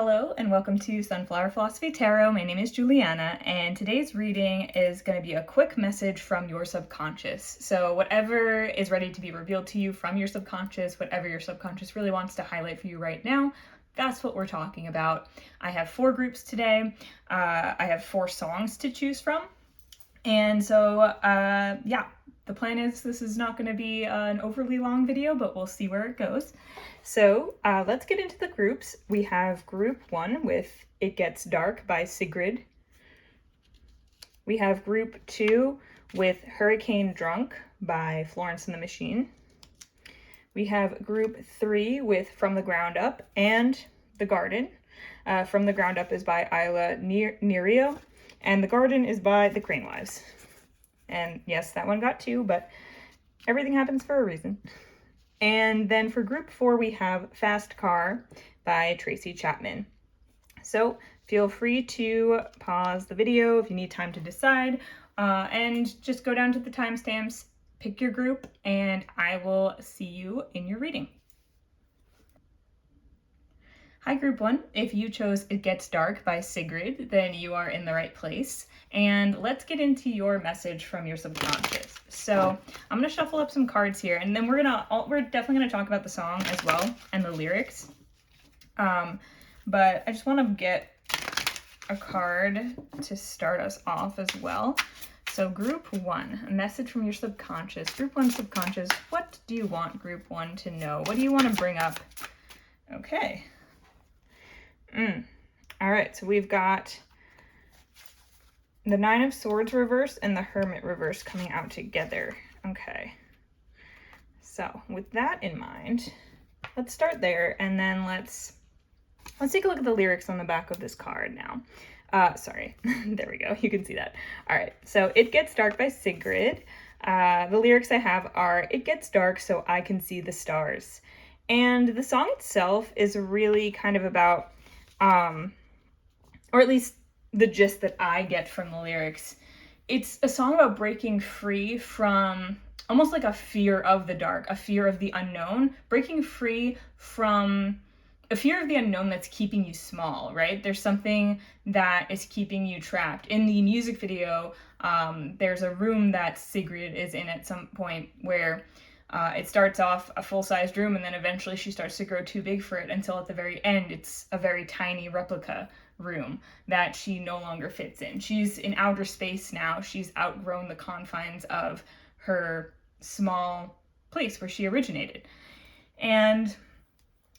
Hello and welcome to Sunflower Philosophy Tarot. My name is Juliana and today's reading is going to be a quick message from your subconscious. So whatever is ready to be revealed to you from your subconscious, whatever your subconscious really wants to highlight for you right now, that's what we're talking about. I have 4 groups today. I have 4 songs to choose from. And so, the plan is this is not going to be an overly long video, but we'll see where it goes. So let's get into the groups. We have group 1 with It Gets Dark by Sigrid. We have group 2 with Hurricane Drunk by Florence and the Machine. We have group 3 with From the Ground Up and The Garden. From the Ground Up is by Ayla, Nereo, and The Garden is by The Crane Wives. And yes, that one got 2, but everything happens for a reason. And then for group 4, we have Fast Car by Tracy Chapman. So feel free to pause the video if you need time to decide, and just go down to the timestamps, pick your group, and I will see you in your reading. Hi, group 1. If you chose It Gets Dark by Sigrid, then you are in the right place. And let's get into your message from your subconscious. So I'm going to shuffle up some cards here, and then we're definitely going to talk about the song as well and the lyrics. But I just want to get a card to start us off as well. So group 1, a message from your subconscious. Group 1 subconscious, what do you want group 1 to know? What do you want to bring up? Okay. All right, so we've got the 9 of Swords reverse and the Hermit reverse coming out together. Okay, so with that in mind, let's start there, and then let's take a look at the lyrics on the back of this card now. Sorry, there we go, you can see that. All right, so It Gets Dark by Sigrid. The lyrics I have are, "It gets dark so I can see the stars." And the song itself is really kind of about, or at least the gist that I get from the lyrics, it's a song about breaking free from almost like a fear of the dark, a fear of the unknown, breaking free from a fear of the unknown that's keeping you small, right? There's something that is keeping you trapped. In the music video, there's a room that Sigrid is in at some point where it starts off a full-sized room, and then eventually she starts to grow too big for it until at the very end it's a very tiny replica room that she no longer fits in. She's in outer space now. She's outgrown the confines of her small place where she originated. And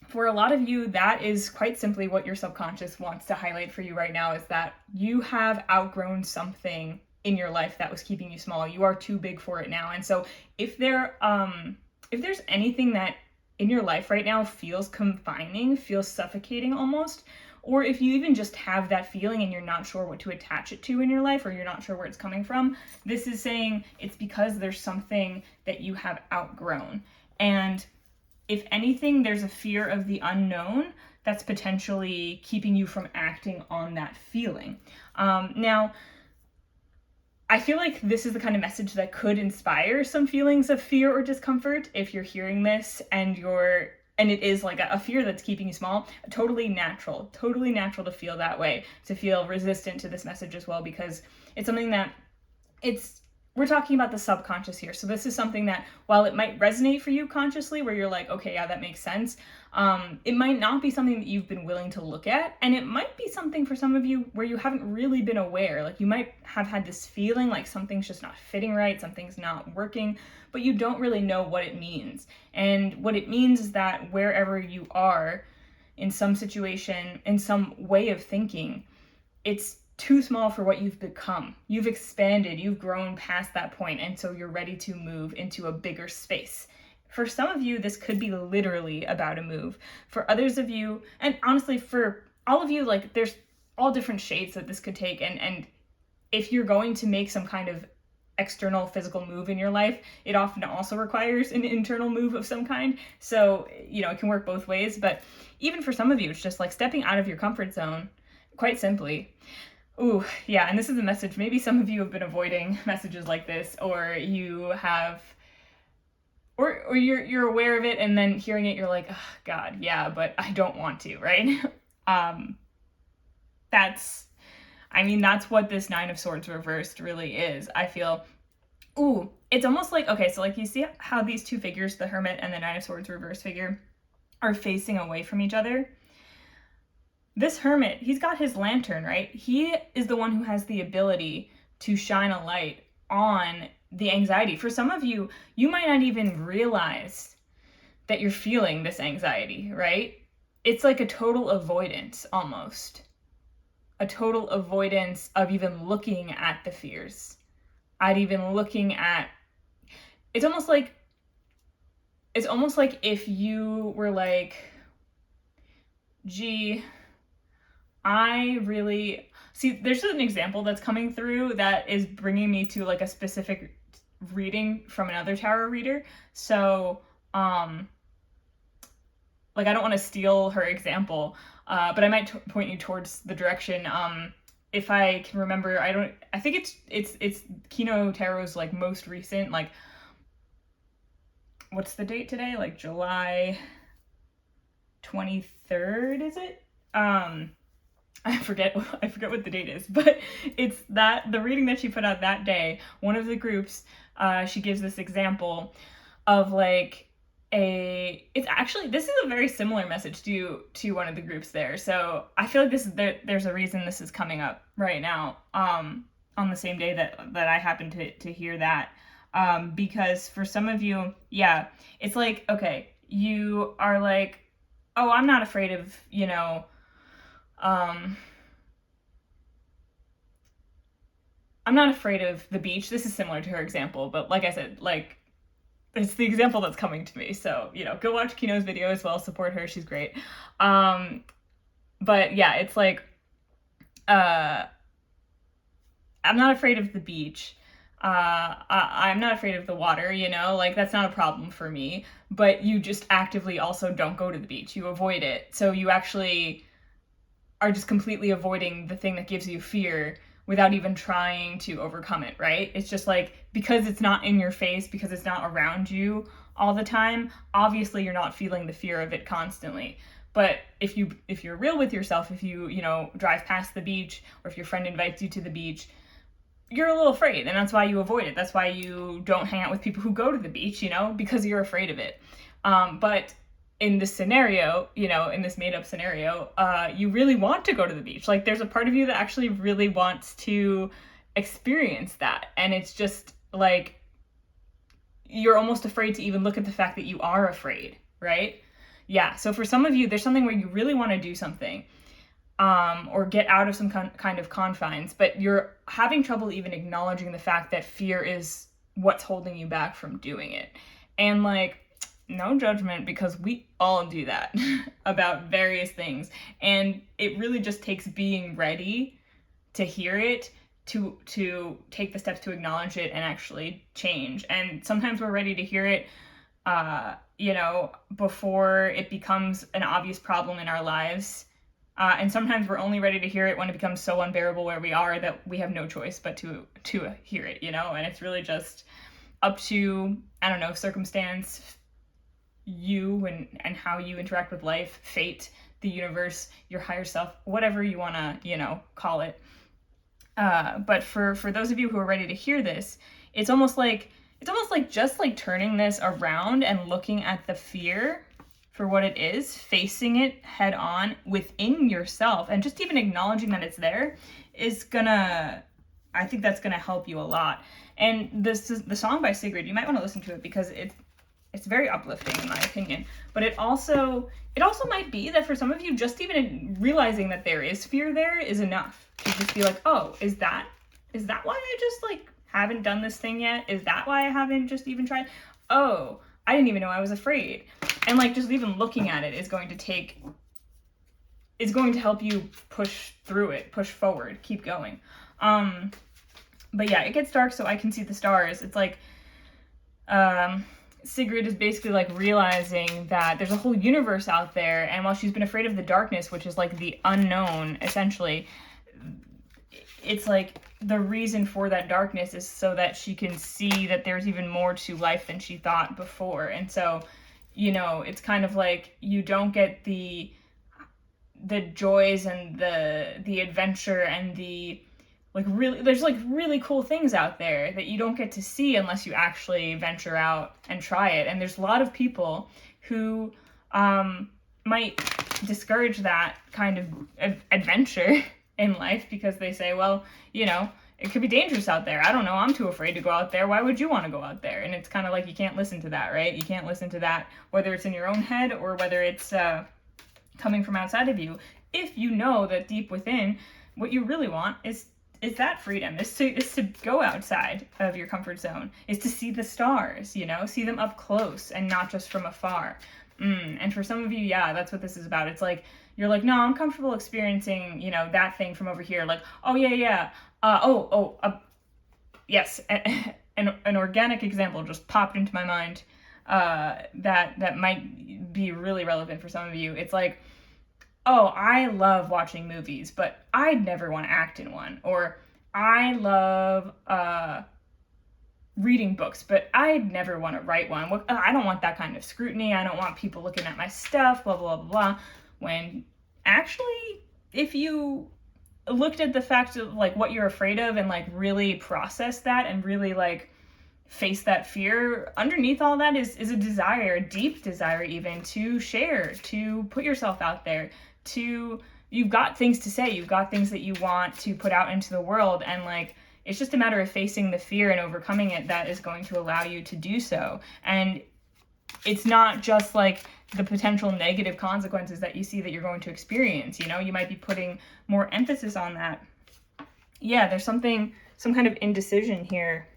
for a lot of you, that is quite simply what your subconscious wants to highlight for you right now, is that you have outgrown something in your life that was keeping you small. You are too big for it now. And so if there's anything that in your life right now feels confining, feels suffocating almost, or if you even just have that feeling and you're not sure what to attach it to in your life, or you're not sure where it's coming from, this is saying it's because there's something that you have outgrown. And if anything, there's a fear of the unknown that's potentially keeping you from acting on that feeling. Now, I feel like this is the kind of message that could inspire some feelings of fear or discomfort if you're hearing this and it is like a fear that's keeping you small. Totally natural to feel that way, to feel resistant to this message as well, because it's something that we're talking about the subconscious here. So this is something that, while it might resonate for you consciously, where you're like, okay, yeah, that makes sense, it might not be something that you've been willing to look at. And it might be something for some of you where you haven't really been aware. Like, you might have had this feeling like something's just not fitting right, something's not working, but you don't really know what it means. And what it means is that wherever you are in some situation, in some way of thinking, it's too small for what you've become. You've expanded, you've grown past that point, and so you're ready to move into a bigger space. For some of you, this could be literally about a move. For others of you, and honestly, for all of you, like, there's all different shades that this could take, and if you're going to make some kind of external physical move in your life, it often also requires an internal move of some kind. So, it can work both ways, but even for some of you, it's just like stepping out of your comfort zone, quite simply. Ooh, yeah, and this is a message. Maybe some of you have been avoiding messages like this, or you have, or you're aware of it, and then hearing it, you're like, oh, God, yeah, but I don't want to, right? That's, I mean, that's what this Nine of Swords reversed really is, I feel. Ooh, it's almost like, okay, so like you see how these two figures, the Hermit and the Nine of Swords reverse figure, are facing away from each other? This Hermit, he's got his lantern, right? He is the one who has the ability to shine a light on the anxiety. For some of you, you might not even realize that you're feeling this anxiety, right? It's like a total avoidance almost. A total avoidance of even looking at the fears. I'd even looking at, it's almost like if you were like, gee, I really see, there's an example that's coming through that is bringing me to like a specific reading from another tarot reader. So like I don't want to steal her example, but I might point you towards the direction. If I can remember, I think it's Kino Tarot's like most recent, like, what's the date today? Like July 23rd, is it? I forget what the date is, but it's that the reading that she put out that day. One of the groups, she gives this example of like it's actually, this is a very similar message to one of the groups there. So I feel like there's a reason this is coming up right now, on the same day that I happen to hear that, because for some of you, yeah, it's like, okay, you are like, oh, I'm not afraid of, I'm not afraid of the beach. This is similar to her example, but like I said, like, it's the example that's coming to me. So, go watch Kino's video as well. Support her. She's great. But yeah, it's like, I'm not afraid of the beach. I'm not afraid of the water, like that's not a problem for me. But you just actively also don't go to the beach. You avoid it. So you actually are just completely avoiding the thing that gives you fear without even trying to overcome it, right? It's just like, because it's not in your face, because it's not around you all the time, obviously you're not feeling the fear of it constantly. But if you're real with yourself, if you drive past the beach, or if your friend invites you to the beach, you're a little afraid, and that's why you avoid it. That's why you don't hang out with people who go to the beach, because you're afraid of it. But in this scenario, in this made up scenario, you really want to go to the beach. Like there's a part of you that actually really wants to experience that. And it's just like, you're almost afraid to even look at the fact that you are afraid, right? Yeah. So for some of you, there's something where you really want to do something, or get out of some kind of confines, but you're having trouble even acknowledging the fact that fear is what's holding you back from doing it. And like, no judgment, because we all do that about various things. And it really just takes being ready to hear it, to take the steps to acknowledge it and actually change. And sometimes we're ready to hear it, before it becomes an obvious problem in our lives. And sometimes we're only ready to hear it when it becomes so unbearable where we are that we have no choice but to hear it, and it's really just up to, I don't know, circumstance, you and how you interact with life, fate, the universe, your higher self, whatever you want to, call it. But for those of you who are ready to hear this, it's almost like just like turning this around and looking at the fear for what it is, facing it head on within yourself, and just even acknowledging that it's there I think that's gonna help you a lot. And this is the song by Sigrid. You might want to listen to it because it's very uplifting in my opinion. But it also might be that for some of you, just even realizing that there is fear there is enough to just be like, oh, is that why I just like haven't done this thing yet? Is that why I haven't just even tried? Oh, I didn't even know I was afraid. And like just even looking at it is going to help you push through it, push forward, keep going. But yeah, it gets dark so I can see the stars. It's like, Sigrid is basically like realizing that there's a whole universe out there, and while she's been afraid of the darkness, which is like the unknown, essentially, it's like the reason for that darkness is so that she can see that there's even more to life than she thought before. And so, it's kind of like you don't get the the joys and the adventure and the like there's like really cool things out there that you don't get to see unless you actually venture out and try it. And there's a lot of people who might discourage that kind of adventure in life because they say, well, you know, it could be dangerous out there. I don't know. I'm too afraid to go out there. Why would you want to go out there? And it's kind of like you can't listen to that, right? You can't listen to that, whether it's in your own head or whether it's coming from outside of you. If you know that deep within, what you really want is that freedom, is to go outside of your comfort zone, is to see the stars, you know, see them up close and not just from afar. And for some of you, yeah, that's what this is about. It's like, you're like, no, I'm comfortable experiencing, you know, that thing from over here. Like, oh, yeah. Yes. An organic example just popped into my mind that might be really relevant for some of you. It's like, oh, I love watching movies, but I'd never want to act in one. Or I love reading books, but I'd never want to write one. I don't want that kind of scrutiny. I don't want people looking at my stuff, blah, blah, blah, blah. When actually, if you looked at the fact of like what you're afraid of and like really process that and really like face that fear, underneath all that is a desire, a deep desire even, to share, to put yourself out there, you've got things to say, you've got things that you want to put out into the world, and like it's just a matter of facing the fear and overcoming it that is going to allow you to do so. And it's not just like the potential negative consequences that you see that you're going to experience, you know, you might be putting more emphasis on that. Yeah, there's some kind of indecision here.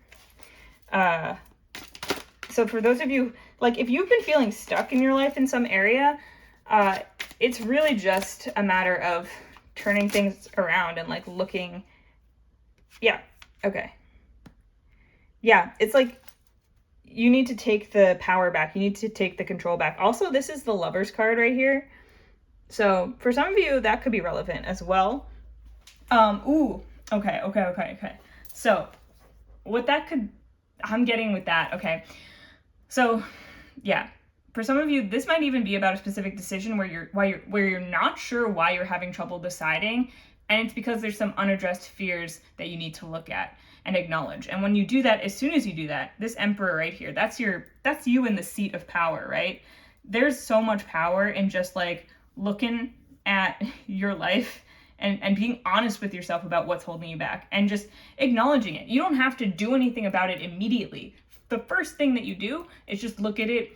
So for those of you, like if you've been feeling stuck in your life in some area, it's really just a matter of turning things around and like looking. Yeah. Okay. Yeah. It's like you need to take the power back. You need to take the control back. Also, this is the Lover's card right here. So for some of you, that could be relevant as well. Okay. So what that could, I'm getting with that. Okay. So yeah, for some of you, this might even be about a specific decision where you're not sure why you're having trouble deciding. And it's because there's some unaddressed fears that you need to look at and acknowledge. And when you do that, as soon as you do that, this Emperor right here, that's you in the seat of power, right? There's so much power in just like looking at your life and being honest with yourself about what's holding you back and just acknowledging it. You don't have to do anything about it immediately. The first thing that you do is just look at it,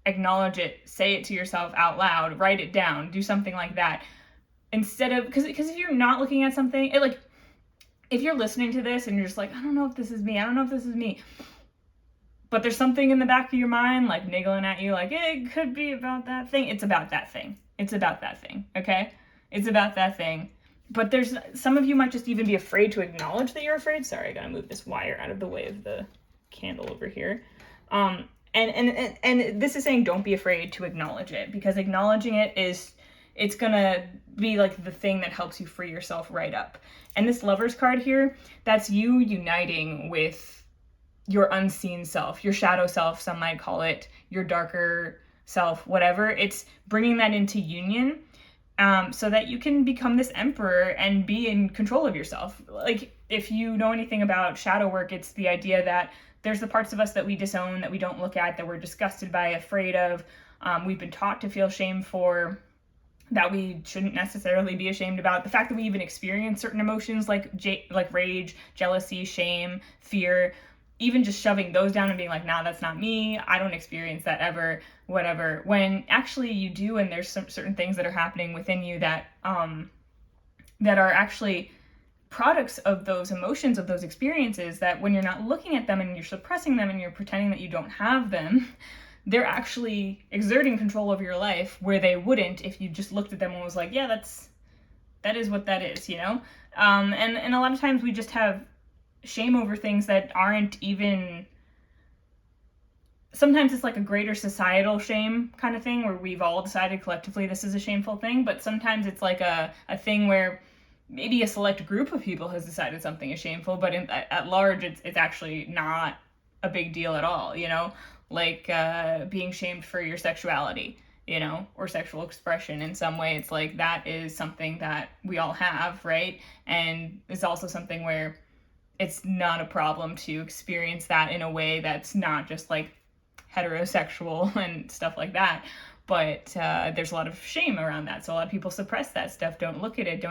acknowledge it, say it to yourself out loud, write it down, do something like that. Instead of, because if you're not looking at something, if you're listening to this and you're just like, I don't know if this is me, but there's something in the back of your mind like niggling at you, like it could be about that thing. It's about that thing. Okay? It's about that thing. But there's some of you might just even be afraid to acknowledge that you're afraid. Sorry, I gotta move this wire out of the way of the candle over here. And this is saying don't be afraid to acknowledge it, because acknowledging it it's gonna be like the thing that helps you free yourself right up. And this Lover's card here, that's you uniting with your unseen self, your shadow self, some might call it, your darker self, whatever. It's bringing that into union so that you can become this Emperor and be in control of yourself. Like, if you know anything about shadow work, it's the idea that there's the parts of us that we disown, that we don't look at, that we're disgusted by, afraid of, we've been taught to feel shame for, that we shouldn't necessarily be ashamed about. The fact that we even experience certain emotions like rage, jealousy, shame, fear, even just shoving those down and being like, nah, that's not me, I don't experience that ever, whatever, when actually you do, and there's some certain things that are happening within you that that are actually products of those emotions, of those experiences, that when you're not looking at them and you're suppressing them and you're pretending that you don't have them, they're actually exerting control over your life where they wouldn't if you just looked at them and was like, yeah, that is what that is, you know? And a lot of times we just have shame over things that aren't even, sometimes it's like a greater societal shame kind of thing where we've all decided collectively this is a shameful thing, but sometimes it's like a thing where maybe a select group of people has decided something is shameful, but at large it's actually not a big deal at all, you know? Like being shamed for your sexuality. you know, or sexual expression in some way. It's like that is something that we all have, right? And it's also something where it's not a problem to experience that in a way that's not just like heterosexual and stuff like that. But there's a lot of shame around that. So a lot of people suppress that stuff, don't look at it,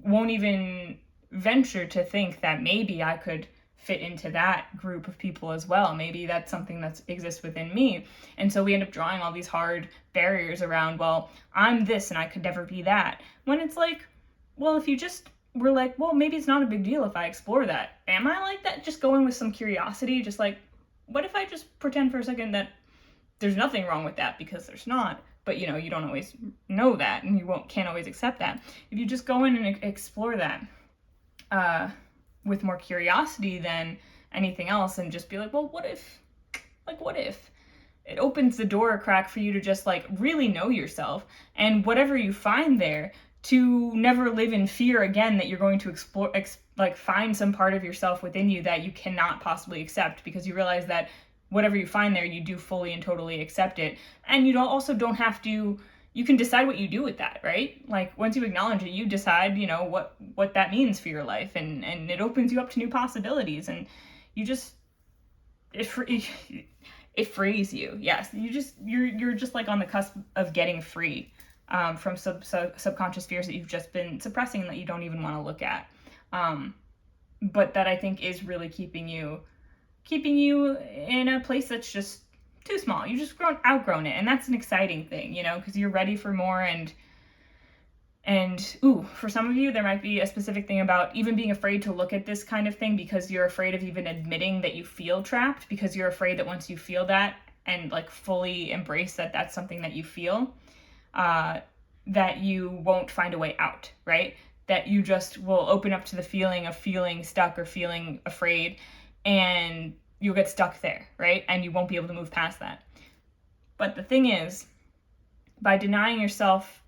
won't even venture to think that maybe I could fit into that group of people as well. Maybe that's something that exists within me. And so we end up drawing all these hard barriers around, well, I'm this and I could never be that. When it's like, well, if you just were like, well, maybe it's not a big deal if I explore that. Am I like that? Just going with some curiosity, just like, what if I just pretend for a second that there's nothing wrong with that, because there's not. But you know, you don't always know that, and you can't always accept that. If you just go in and explore that with more curiosity than anything else, and just be like, well, what if? Like, what if? It opens the door a crack for you to just like really know yourself, and whatever you find there, to never live in fear again that you're going to explore, like find some part of yourself within you that you cannot possibly accept, because you realize that whatever you find there, you do fully and totally accept it. And you don't have to, you can decide what you do with that, right? Like once you acknowledge it, you decide, you know, what that means for your life, and it opens you up to new possibilities, and you just, it frees you. Yes, you're just like on the cusp of getting free from subconscious fears that you've just been suppressing and that you don't even want to look at. But that I think is really keeping you in a place that's just too small. You just outgrown it, and that's an exciting thing, you know, because you're ready for more. And for some of you, there might be a specific thing about even being afraid to look at this kind of thing, because you're afraid of even admitting that you feel trapped, because you're afraid that once you feel that and like fully embrace that that's something that you feel, that you won't find a way out, right? That you just will open up to the feeling of feeling stuck or feeling afraid, and you'll get stuck there, right? And you won't be able to move past that. But the thing is, by denying yourself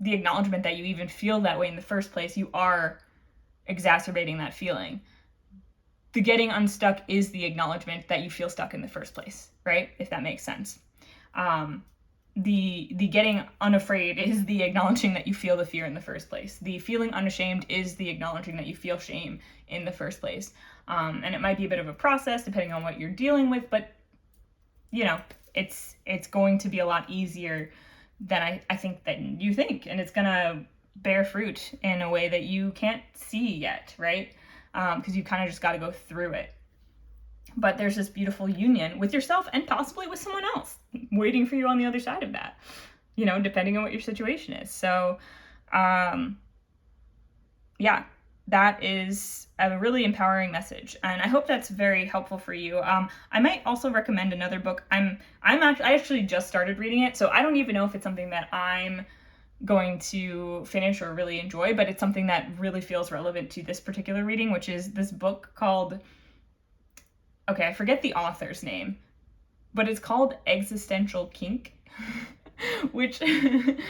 the acknowledgement that you even feel that way in the first place, you are exacerbating that feeling. The getting unstuck is the acknowledgement that you feel stuck in the first place, right? If that makes sense. The getting unafraid is the acknowledging that you feel the fear in the first place. The feeling unashamed is the acknowledging that you feel shame in the first place. And it might be a bit of a process depending on what you're dealing with, but you know, it's going to be a lot easier than I think that you think, and it's gonna bear fruit in a way that you can't see yet, right? Because you kind of just got to go through it. But there's this beautiful union with yourself and possibly with someone else waiting for you on the other side of that, you know, depending on what your situation is. So, yeah, that is a really empowering message, and I hope that's very helpful for you. I might also recommend another book. I actually just started reading it, so I don't even know if it's something that I'm going to finish or really enjoy, but it's something that really feels relevant to this particular reading, which is this book called, okay, I forget the author's name, but it's called Existential Kink, which it's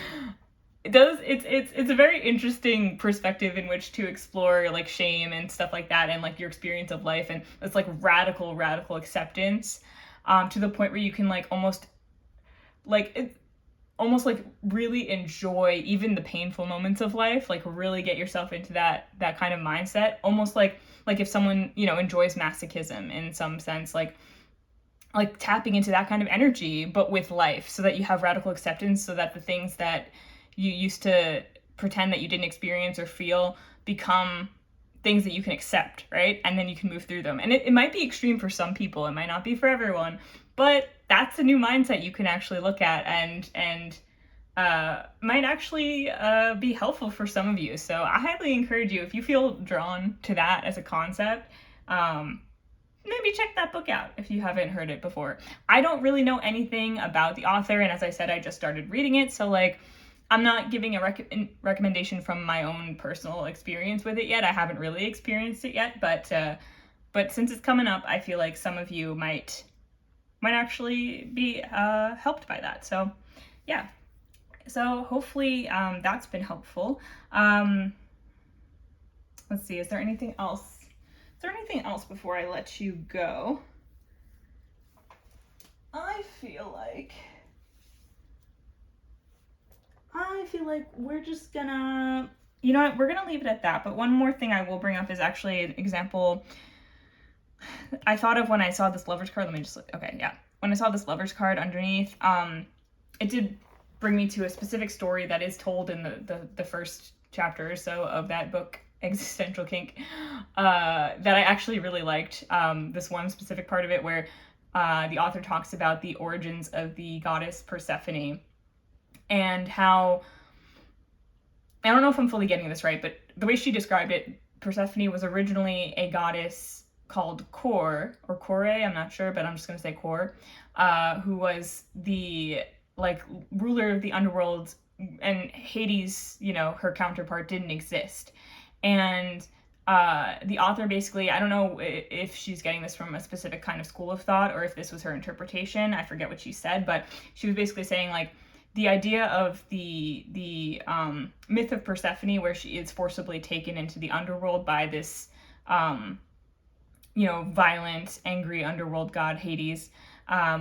a very interesting perspective in which to explore like shame and stuff like that, and like your experience of life, and it's like radical acceptance, to the point where you can like almost really enjoy even the painful moments of life, like really get yourself into that kind of mindset, almost like if someone, you know, enjoys masochism in some sense, like tapping into that kind of energy, but with life, so that you have radical acceptance, so that the things that you used to pretend that you didn't experience or feel become things that you can accept, right? And then you can move through them. And it might be extreme for some people, it might not be for everyone, but that's a new mindset you can actually look at, and might actually be helpful for some of you. So I highly encourage you, if you feel drawn to that as a concept, maybe check that book out if you haven't heard it before. I don't really know anything about the author, and as I said, I just started reading it, so like I'm not giving a recommendation from my own personal experience with it yet. I haven't really experienced it yet, but since it's coming up, I feel like some of you might actually be helped by that. So yeah, so hopefully that's been helpful. Let's see, is there anything else? Is there anything else before I let you go? I feel like I feel like we're just gonna, you know what, we're gonna leave it at that. But one more thing I will bring up is actually an example I thought of when I saw this lover's card. Let me just, okay, yeah. When I saw this lover's card underneath, it did bring me to a specific story that is told in the first chapter or so of that book, Existential Kink, that I actually really liked. This one specific part of it where the author talks about the origins of the goddess Persephone and how, I don't know if I'm fully getting this right, but the way she described it, Persephone was originally a goddess called Kor, or Kore, I'm not sure, but I'm just going to say Kor, who was the, like, ruler of the underworld, and Hades, you know, her counterpart, didn't exist. And the author basically, I don't know if she's getting this from a specific kind of school of thought or if this was her interpretation, I forget what she said, but she was basically saying, like, the idea of the myth of Persephone, where she is forcibly taken into the underworld by this, you know, violent, angry underworld god Hades,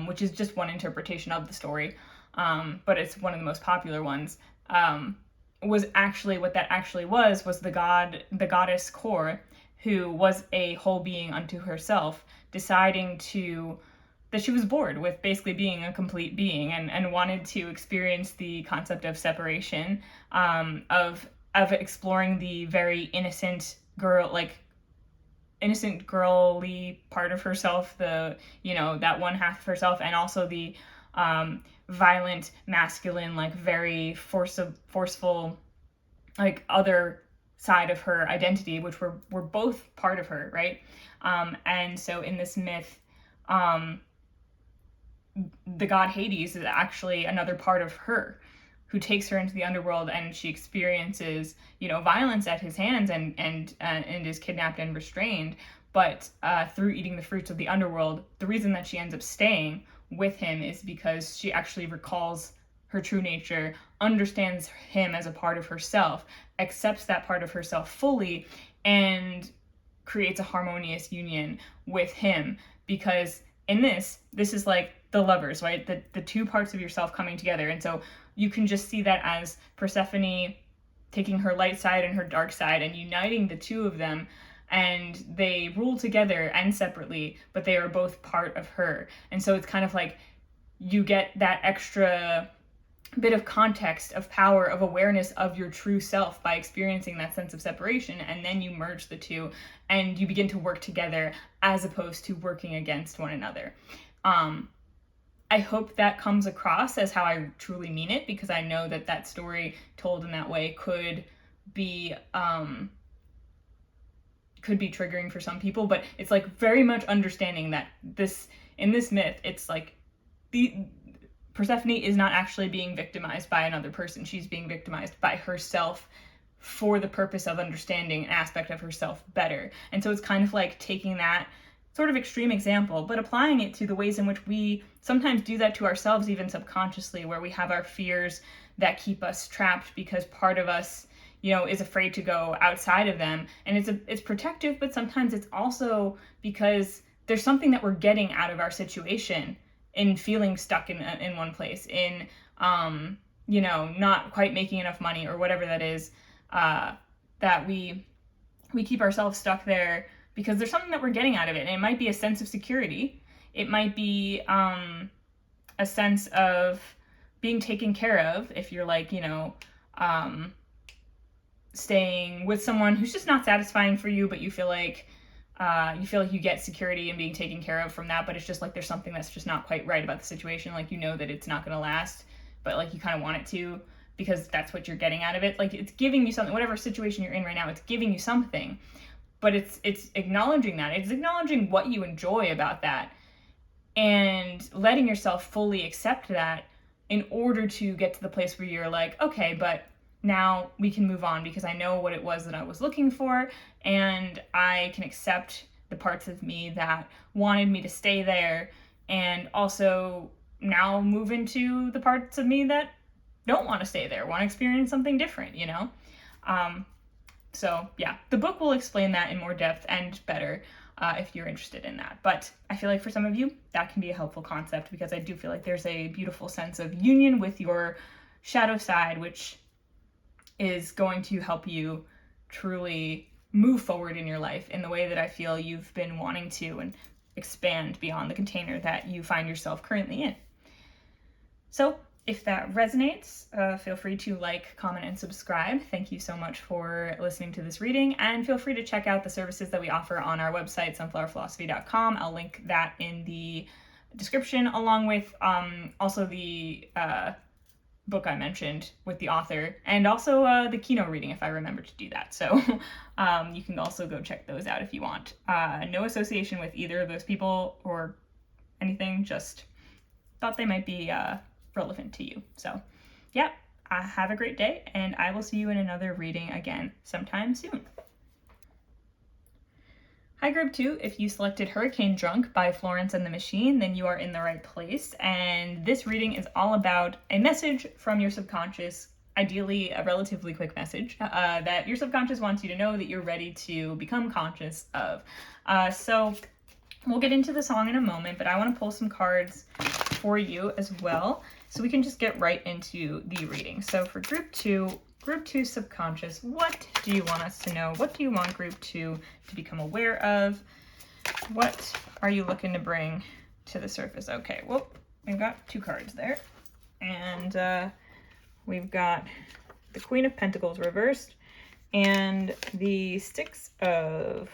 which is just one interpretation of the story, but it's one of the most popular ones, was actually, what that actually was the goddess Kor, who was a whole being unto herself, deciding that she was bored with basically being a complete being, and wanted to experience the concept of separation, of exploring the very innocent girly part of herself, the, you know, that one half of herself, and also the violent, masculine, like very forceful, like other side of her identity, which were both part of her, right? And so in this myth, the god Hades is actually another part of her, who takes her into the underworld, and she experiences, you know, violence at his hands, and is kidnapped and restrained. But through eating the fruits of the underworld, the reason that she ends up staying with him is because she actually recalls her true nature, understands him as a part of herself, accepts that part of herself fully, and creates a harmonious union with him. Because in this is like the lovers, right? The two parts of yourself coming together. And so you can just see that as Persephone taking her light side and her dark side and uniting the two of them, and they rule together and separately, but they are both part of her. And so it's kind of like you get that extra bit of context, of power, of awareness of your true self by experiencing that sense of separation, and then you merge the two and you begin to work together as opposed to working against one another. I hope that comes across as how I truly mean it, because I know that that story told in that way could be triggering for some people, but it's like very much understanding that in this myth, it's like Persephone is not actually being victimized by another person. She's being victimized by herself for the purpose of understanding an aspect of herself better. And so it's kind of like taking that sort of extreme example, but applying it to the ways in which we sometimes do that to ourselves, even subconsciously, where we have our fears that keep us trapped because part of us, you know, is afraid to go outside of them. And it's protective, but sometimes it's also because there's something that we're getting out of our situation in feeling stuck in one place, in you know, not quite making enough money or whatever that is, that we keep ourselves stuck there because there's something that we're getting out of it. And it might be a sense of security. It might be a sense of being taken care of, if you're like, you know, staying with someone who's just not satisfying for you, but you feel like you get security and being taken care of from that, but it's just like there's something that's just not quite right about the situation. Like, you know that it's not going to last, but like you kind of want it to, because that's what you're getting out of it. Like, it's giving you something, whatever situation you're in right now, it's giving you something, but it's acknowledging that. It's acknowledging what you enjoy about that and letting yourself fully accept that in order to get to the place where you're like, okay, but now we can move on because I know what it was that I was looking for, and I can accept the parts of me that wanted me to stay there, and also now move into the parts of me that don't want to stay there, want to experience something different, you know? So yeah, the book will explain that in more depth and better if you're interested in that. But I feel like for some of you, that can be a helpful concept, because I do feel like there's a beautiful sense of union with your shadow side, which is going to help you truly move forward in your life in the way that I feel you've been wanting to, and expand beyond the container that you find yourself currently in. So if that resonates, feel free to like, comment, and subscribe. Thank you so much for listening to this reading, and feel free to check out the services that we offer on our website, sunflowerphilosophy.com. I'll link that in the description, along with also the book I mentioned with the author, and also the keynote reading if I remember to do that. So you can also go check those out if you want. No association with either of those people or anything, just thought they might be relevant to you. So yeah, have a great day, and I will see you in another reading again sometime soon. Hi Group 2, if you selected Hurricane Drunk by Florence and the Machine, then you are in the right place, and this reading is all about a message from your subconscious, ideally a relatively quick message, that your subconscious wants you to know that you're ready to become conscious of. So we'll get into the song in a moment, but I want to pull some cards for you as well, so we can just get right into the reading. So for Group 2 subconscious, what do you want us to know? What do you want Group 2 to become aware of? What are you looking to bring to the surface? Okay, well, we've got 2 cards there, and we've got the Queen of Pentacles reversed and the Six of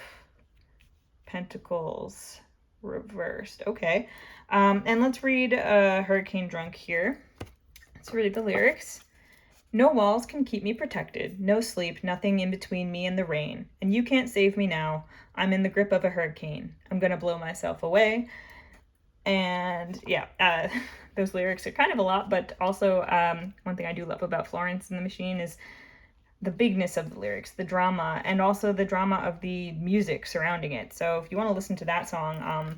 Pentacles reversed. Okay, and let's read Hurricane Drunk here. Let's read the lyrics. No walls can keep me protected, no sleep, nothing in between me and the rain. And you can't save me now. I'm in the grip of a hurricane. I'm gonna blow myself away. And yeah, those lyrics are kind of a lot, but also one thing I do love about Florence and the Machine is the bigness of the lyrics, the drama, and also the drama of the music surrounding it. So if you want to listen to that song,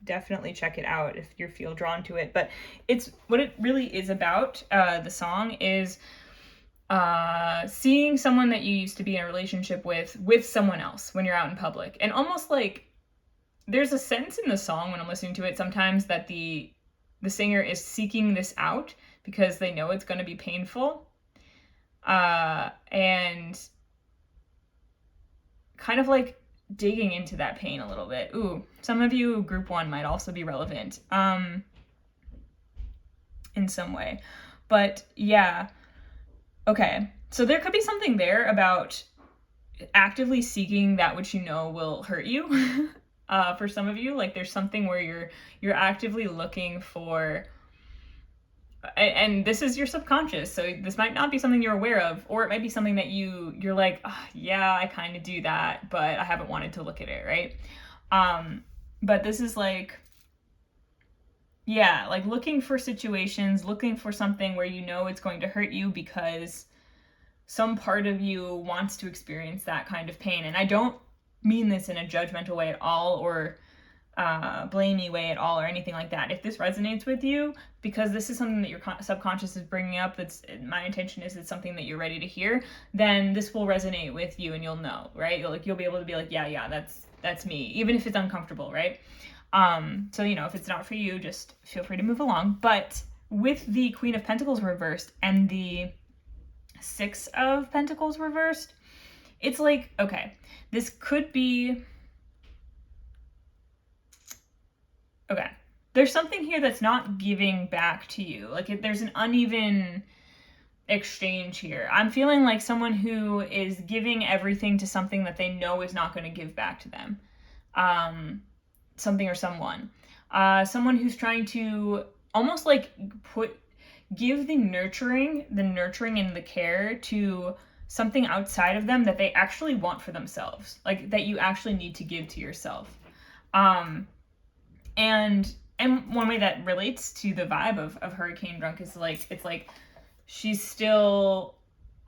definitely check it out if you feel drawn to it. But it's what it really is about. The song is seeing someone that you used to be in a relationship with someone else when you're out in public, and almost like there's a sense in the song when I'm listening to it sometimes that the singer is seeking this out because they know it's going to be painful, and kind of like digging into that pain a little bit. Ooh, some of you Group 1 might also be relevant in some way. But yeah, okay, so there could be something there about actively seeking that which you know will hurt you. For some of you, like there's something where you're actively looking for, and this is your subconscious, so this might not be something you're aware of, or it might be something that you're like, oh, yeah, I kind of do that, but I haven't wanted to look at it, right? But this is like, yeah, like looking for situations, looking for something where you know it's going to hurt you because some part of you wants to experience that kind of pain. And I don't mean this in a judgmental way at all, or blamey way at all, or anything like that. If this resonates with you, because this is something that your subconscious is bringing up, that's my intention is it's something that you're ready to hear, then this will resonate with you, and you'll know, right? You'll be able to be like, yeah, that's me, even if it's uncomfortable, right? So if it's not for you, just feel free to move along. But with the Queen of Pentacles reversed and the Six of Pentacles reversed, it's like, okay, this could be, okay, there's something here that's not giving back to you. Like there's an uneven exchange here. I'm feeling like someone who is giving everything to something that they know is not going to give back to them. Something or someone. Someone who's trying to almost like give the nurturing and the care to something outside of them that they actually want for themselves, like that you actually need to give to yourself. And one way that relates to the vibe of Hurricane Drunk is like, it's like she's still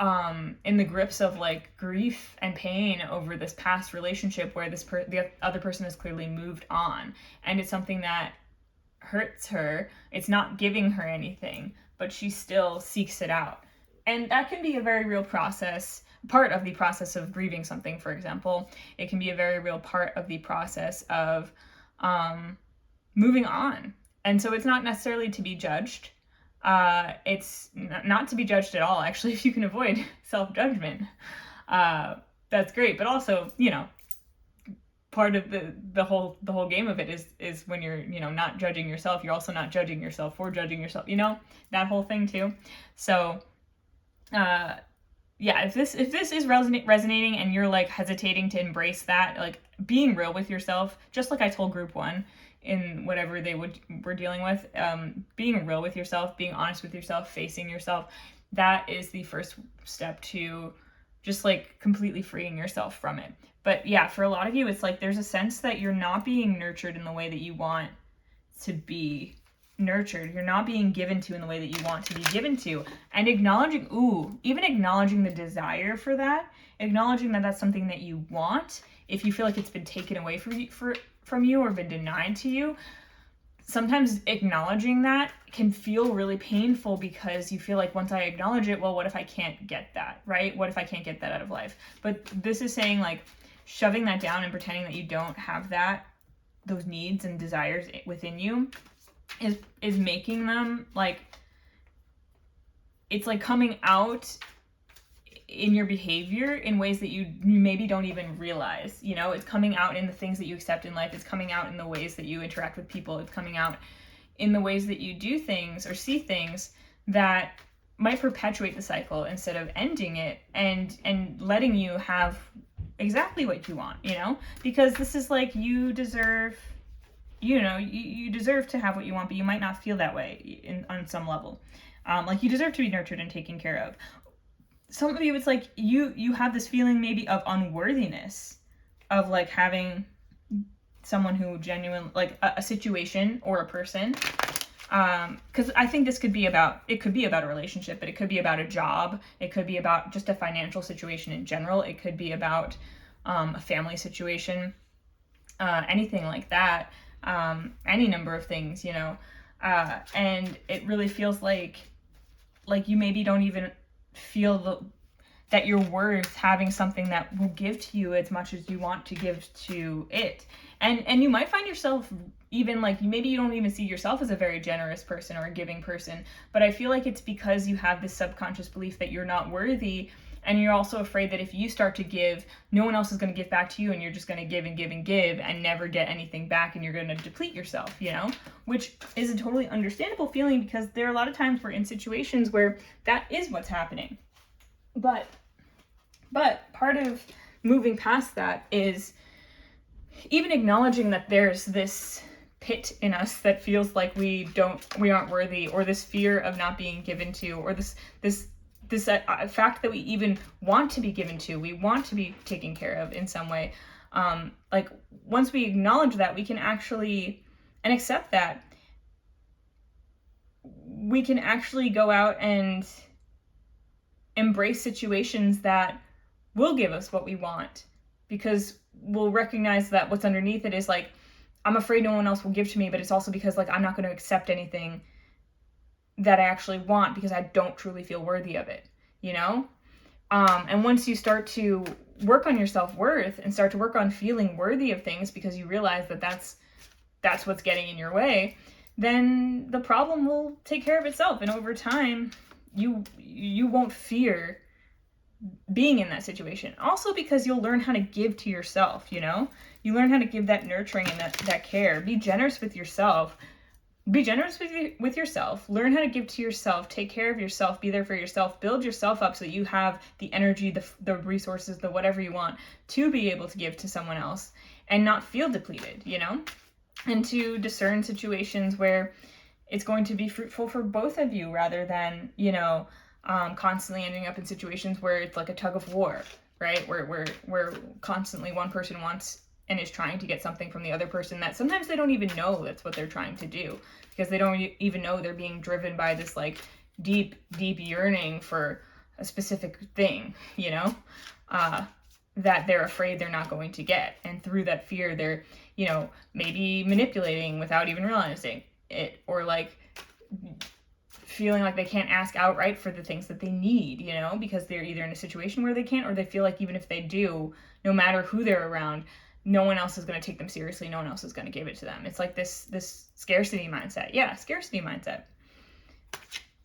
in the grips of like grief and pain over this past relationship where the other person has clearly moved on, and it's something that hurts her. It's not giving her anything, but she still seeks it out. And that can be a very real process, part of the process of grieving something, for example. It can be a very real part of the process of moving on. And so it's not necessarily to be judged. It's not to be judged at all, actually. If you can avoid self-judgment, that's great. But also, you know, part of the whole game of it is when you're, you know, not judging yourself, you're also not judging yourself for judging yourself, you know, that whole thing too. So yeah, if this is resonating and you're like hesitating to embrace that, like being real with yourself, just like I told group 1 in whatever they were dealing with, being real with yourself, being honest with yourself, facing yourself, that is the first step to just like completely freeing yourself from it. But yeah, for a lot of you, it's like there's a sense that you're not being nurtured in the way that you want to be nurtured. You're not being given to in the way that you want to be given to. And acknowledging, even acknowledging the desire for that, acknowledging that that's something that you want, if you feel like it's been taken away from you or been denied to you, sometimes acknowledging that can feel really painful because you feel like once I acknowledge it, well, what if I can't get that, right? What if I can't get that out of life? But this is saying like shoving that down and pretending that you don't have that, those needs and desires within you is making them like, it's like coming out in your behavior in ways that you maybe don't even realize, you know. It's coming out in the things that you accept in life. It's coming out in the ways that you interact with people. It's coming out in the ways that you do things or see things that might perpetuate the cycle instead of ending it and letting you have exactly what you want, you know, because this is like, you deserve, you know, you deserve to have what you want, but you might not feel that way on some level. Like you deserve to be nurtured and taken care of. Some of you, it's like you have this feeling maybe of unworthiness of like having someone who genuinely, like a situation or a person. Because I think this could be about, it could be about a relationship, but it could be about a job. It could be about just a financial situation in general. It could be about a family situation, anything like that. Any number of things, you know. And it really feels like you maybe don't even feel that you're worth having something that will give to you as much as you want to give to it. And you might find yourself even like, maybe you don't even see yourself as a very generous person or a giving person, but I feel like it's because you have this subconscious belief that you're not worthy, and you're also afraid that if you start to give, no one else is going to give back to you, and you're just going to give and give and give and never get anything back, and you're going to deplete yourself, you know, which is a totally understandable feeling because there are a lot of times we're in situations where that is what's happening. But part of moving past that is even acknowledging that there's this pit in us that feels like we aren't worthy, or this fear of not being given to, or this fact that we even want to be given to, we want to be taken care of in some way. Like once we acknowledge that, we can actually, and accept that, we can actually go out and embrace situations that will give us what we want, because we'll recognize that what's underneath it is like, I'm afraid no one else will give to me, but it's also because like I'm not going to accept anything that I actually want because I don't truly feel worthy of it, you know? And once you start to work on your self-worth and start to work on feeling worthy of things because you realize that that's what's getting in your way, then the problem will take care of itself. And over time, you won't fear being in that situation. Also because you'll learn how to give to yourself, you know? You learn how to give that nurturing and that care. Be generous with yourself. Be generous with yourself. Learn how to give to yourself. Take care of yourself. Be there for yourself. Build yourself up so that you have the energy, the resources, the whatever you want to be able to give to someone else and not feel depleted, you know? And to discern situations where it's going to be fruitful for both of you rather than, you know, constantly ending up in situations where it's like a tug of war, right? Where constantly one person wants and is trying to get something from the other person that sometimes they don't even know that's what they're trying to do, because they don't even know they're being driven by this like deep yearning for a specific thing, you know, that they're afraid they're not going to get. And through that fear, they're, you know, maybe manipulating without even realizing it, or like feeling like they can't ask outright for the things that they need, you know, because they're either in a situation where they can't, or they feel like even if they do, no matter who they're around, no one else is going to take them seriously. No one else is going to give it to them. It's like this scarcity mindset. Yeah, scarcity mindset.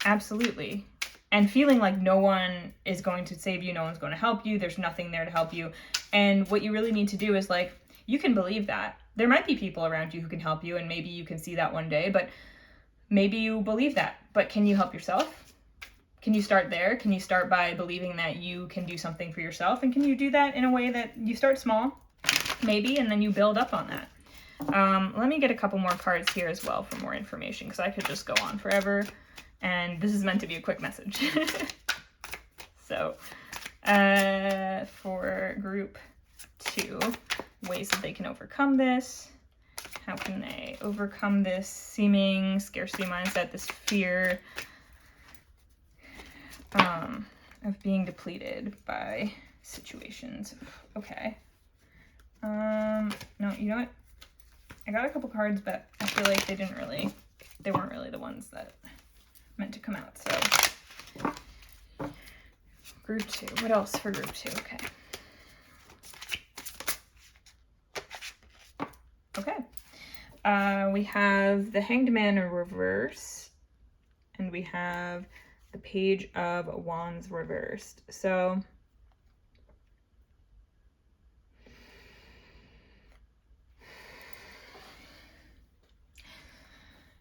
Absolutely. And feeling like no one is going to save you, no one's going to help you, there's nothing there to help you. And what you really need to do is like, you can believe that. There might be people around you who can help you, and maybe you can see that one day, but maybe you believe that. But can you help yourself? Can you start there? Can you start by believing that you can do something for yourself? And can you do that in a way that you start small, maybe, and then you build up on that? Let me get a couple more cards here as well for more information, because I could just go on forever. And this is meant to be a quick message. So, for group 2, ways that they can overcome this. How can they overcome this seeming scarcity mindset, this fear of being depleted by situations? Okay. No, you know what? I got a couple cards, but I feel like they weren't really the ones that meant to come out. So group 2, what else for group 2? Okay, we have the Hanged Man in reverse, and we have the Page of Wands reversed. So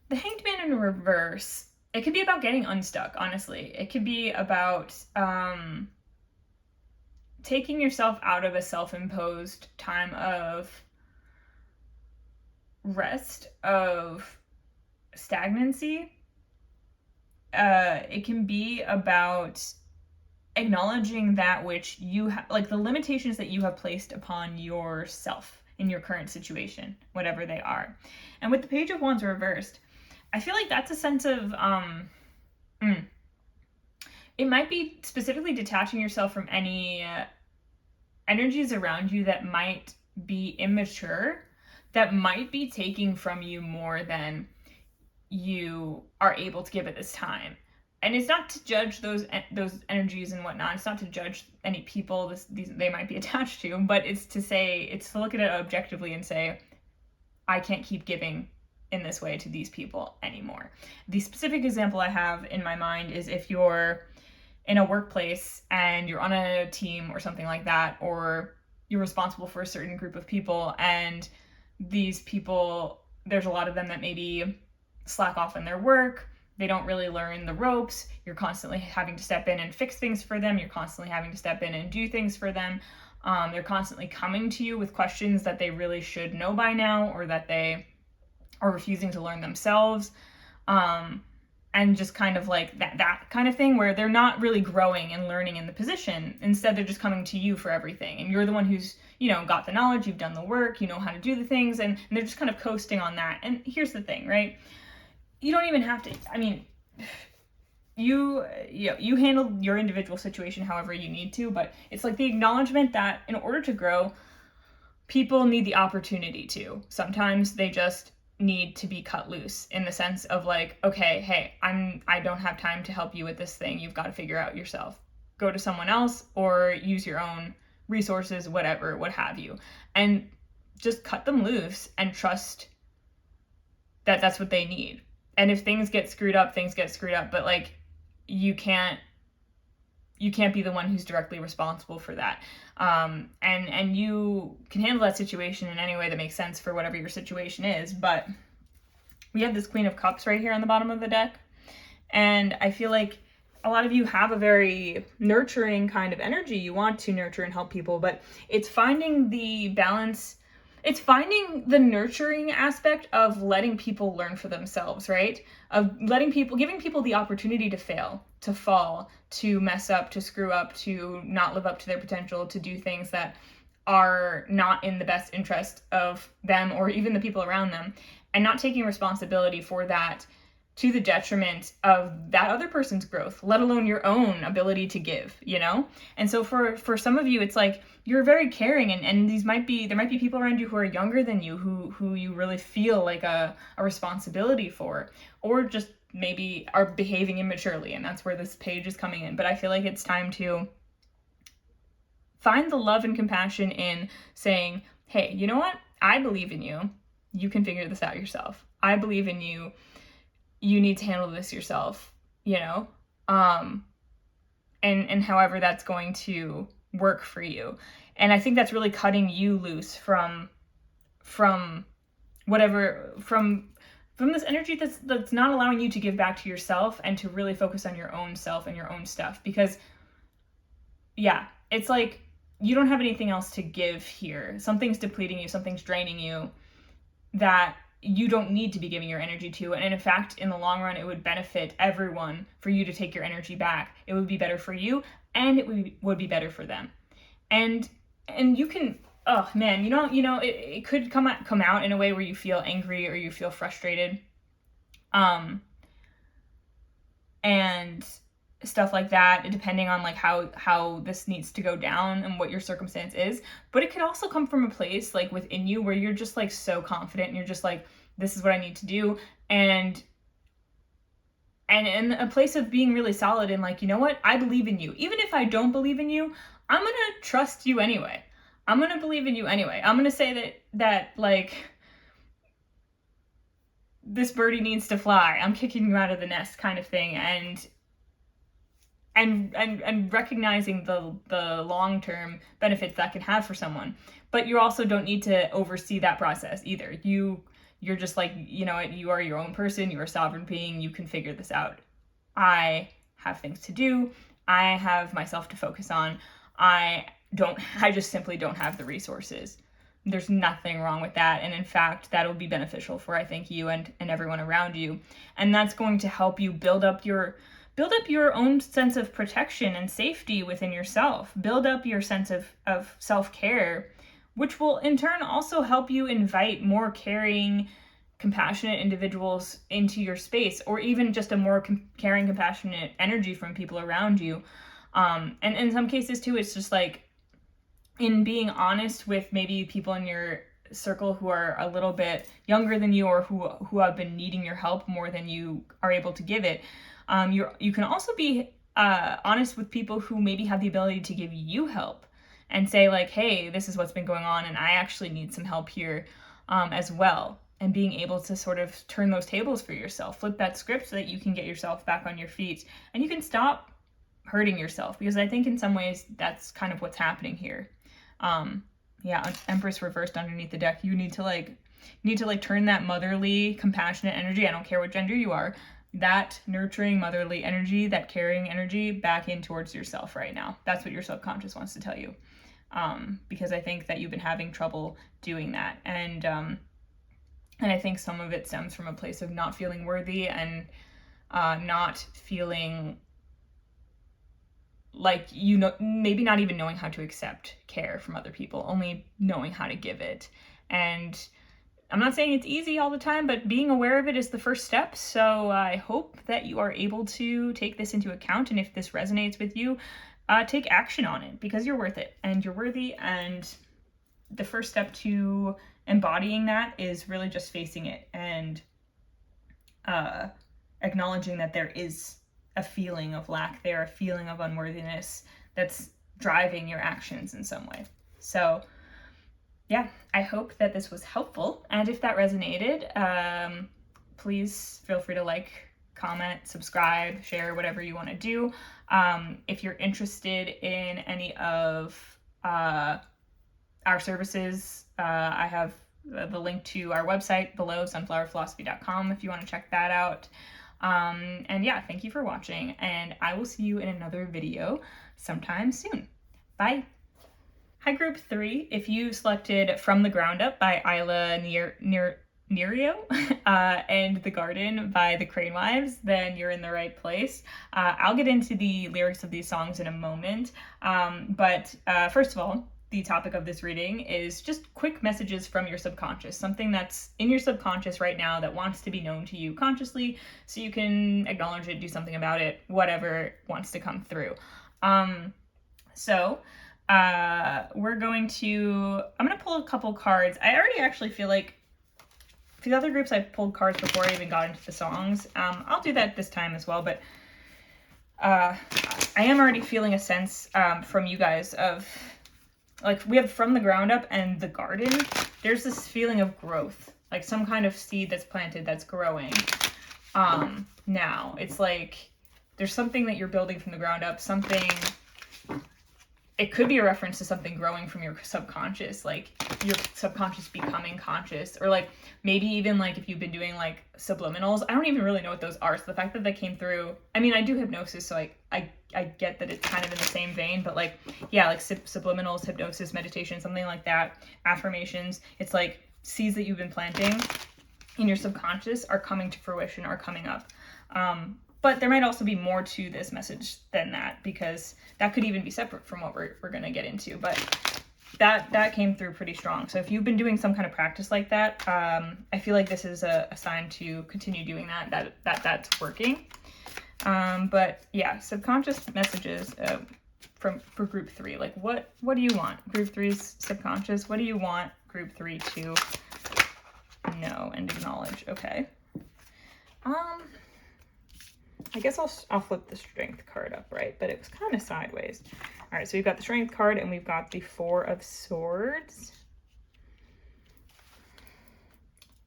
the Hanged Man in reverse, it could be about getting unstuck, honestly. It could be about taking yourself out of a self-imposed time of rest, of stagnancy. It can be about acknowledging that which you have, like the limitations that you have placed upon yourself in your current situation, whatever they are. And with the Page of Wands reversed, I feel like that's a sense of, it might be specifically detaching yourself from any energies around you that might be immature, that might be taking from you more than you are able to give at this time. And it's not to judge those energies and whatnot. It's not to judge any people they might be attached to, but it's to look at it objectively and say, I can't keep giving in this way to these people anymore. The specific example I have in my mind is if you're in a workplace and you're on a team or something like that, or you're responsible for a certain group of people, and these people, there's a lot of them that maybe slack off in their work, they don't really learn the ropes, you're constantly having to step in and fix things for them, you're constantly having to step in and do things for them, they're constantly coming to you with questions that they really should know by now, or that they are refusing to learn themselves, and just kind of like that kind of thing where they're not really growing and learning in the position. Instead, they're just coming to you for everything, and you're the one who's, got the knowledge, you've done the work, you know how to do the things, and they're just kind of coasting on that. And here's the thing, right? You don't even have to, you handle your individual situation however you need to, but it's like the acknowledgement that in order to grow, people need the opportunity to. Sometimes they just need to be cut loose, in the sense of like, okay, hey, I don't have time to help you with this thing. You've got to figure out yourself. Go to someone else or use your own resources, whatever, what have you. And just cut them loose and trust that that's what they need. And if things get screwed up, but like you can't be the one who's directly responsible for that. And you can handle that situation in any way that makes sense for whatever your situation is. But we have this Queen of Cups right here on the bottom of the deck. And I feel like a lot of you have a very nurturing kind of energy. You want to nurture and help people, but it's finding the balance. It's finding the nurturing aspect of letting people learn for themselves, right? Of giving people the opportunity to fail, to fall, to mess up, to screw up, to not live up to their potential, to do things that are not in the best interest of them or even the people around them, and not taking responsibility for that to the detriment of that other person's growth, let alone your own ability to give, And so for some of you, it's like you're very caring, and there might be people around you who are younger than you who you really feel like a responsibility for, or just maybe are behaving immaturely, and that's where this page is coming in. But I feel like it's time to find the love and compassion in saying, hey, you know what? I believe in you. You can figure this out yourself. I believe in you. You need to handle this yourself. you know, and however that's going to work for you. And I think that's really cutting you loose from whatever, from this energy that's not allowing you to give back to yourself and to really focus on your own self and your own stuff. Because yeah, it's like you don't have anything else to give here. Something's depleting you, something's draining you that you don't need to be giving your energy to. And in fact, in the long run, it would benefit everyone for you to take your energy back. It would be better for you, and it would be better for them. And you can, oh man, it could come out in a way where you feel angry or you feel frustrated, and stuff like that, depending on like how this needs to go down and what your circumstance is. But it could also come from a place like within you where you're just like so confident and you're just like, this is what I need to do, and in a place of being really solid and like, you know what, I believe in you. Even if I don't believe in you, I'm gonna trust you anyway. I'm gonna believe in you anyway. I'm gonna say that like, this birdie needs to fly. I'm kicking you out of the nest, kind of thing, and recognizing the long-term benefits that can have for someone. But you also don't need to oversee that process either. You're just like, you know what, you are your own person, you're a sovereign being, you can figure this out. I have things to do, I have myself to focus on, I just simply don't have the resources. There's nothing wrong with that. And in fact, that'll be beneficial for, I think, you and everyone around you. And that's going to help you build up your own sense of protection and safety within yourself. Build up your sense of self-care, which will in turn also help you invite more caring, compassionate individuals into your space, or even just a more caring, compassionate energy from people around you. And in some cases too, it's just like in being honest with maybe people in your circle who are a little bit younger than you, or who have been needing your help more than you are able to give it. You can also be honest with people who maybe have the ability to give you help and say like, hey, this is what's been going on and I actually need some help here as well. And being able to sort of turn those tables for yourself, flip that script so that you can get yourself back on your feet and you can stop hurting yourself. Because I think in some ways that's kind of what's happening here. Yeah, Empress reversed underneath the deck. You need to turn that motherly, compassionate energy, I don't care what gender you are, that nurturing motherly energy, that caring energy back in towards yourself right now. That's what your subconscious wants to tell you. Because I think that you've been having trouble doing that. And I think some of it stems from a place of not feeling worthy and not feeling like, maybe not even knowing how to accept care from other people, only knowing how to give it. And I'm not saying it's easy all the time, but being aware of it is the first step. So I hope that you are able to take this into account. And if this resonates with you, take action on it, because you're worth it and you're worthy. And the first step to embodying that is really just facing it and acknowledging that there is a feeling of lack there, a feeling of unworthiness that's driving your actions in some way. So yeah, I hope that this was helpful. And if that resonated, please feel free to like, comment, subscribe, share, whatever you want to do. If you're interested in any of our services, I have the link to our website below, sunflowerphilosophy.com, if you want to check that out. And yeah, thank you for watching, and I will see you in another video sometime soon. Bye. Hi, Group 3. If you selected From the Ground Up by Ayla Nereo and The Garden by the Crane Wives, then you're in the right place. I'll get into the lyrics of these songs in a moment, but first of all, the topic of this reading is just quick messages from your subconscious, something that's in your subconscious right now that wants to be known to you consciously, so you can acknowledge it, do something about it, whatever wants to come through. I'm going to pull a couple cards. I already actually feel like for the other groups I've pulled cards before I even got into the songs. I'll do that this time as well, but I am already feeling a sense from you guys of, like, we have From the Ground Up and The Garden. There's this feeling of growth, like some kind of seed that's planted that's growing. Now it's like there's something that you're building from the ground up, something, it could be a reference to something growing from your subconscious, like your subconscious becoming conscious, or like maybe even like if you've been doing like subliminals. I don't even really know what those are. So the fact that they came through, I mean, I do hypnosis, so I get that it's kind of in the same vein, but like, yeah, like subliminals, hypnosis, meditation, something like that, affirmations. It's like seeds that you've been planting in your subconscious are coming to fruition, are coming up. But there might also be more to this message than that, because that could even be separate from what we're going to get into. But that came through pretty strong. So if you've been doing some kind of practice like that, I feel like this is a sign to continue doing that's working. But yeah, subconscious messages for group 3. Like what do you want? Group 3's subconscious. What do you want group 3 to know and acknowledge? Okay. I guess I'll flip the strength card up, right? But it was kind of sideways. All right, so we've got the strength card and we've got the 4 of Swords.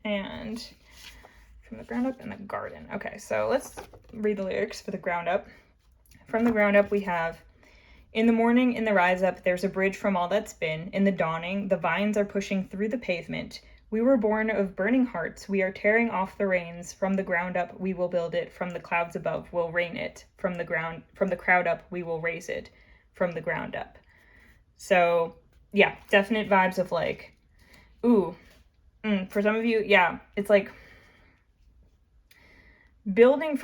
And from the ground up and the garden. Okay, so let's read the lyrics for the ground up. From the ground up, we have, in the morning, in the rise up, there's a bridge from all that's been. In the dawning, the vines are pushing through the pavement. We were born of burning hearts. We are tearing off the reins. From the ground up, we will build it. From the clouds above, we'll rain it. From the crowd up, we will raise it. From the ground up. So, yeah, definite vibes of like, ooh, for some of you, yeah, it's like building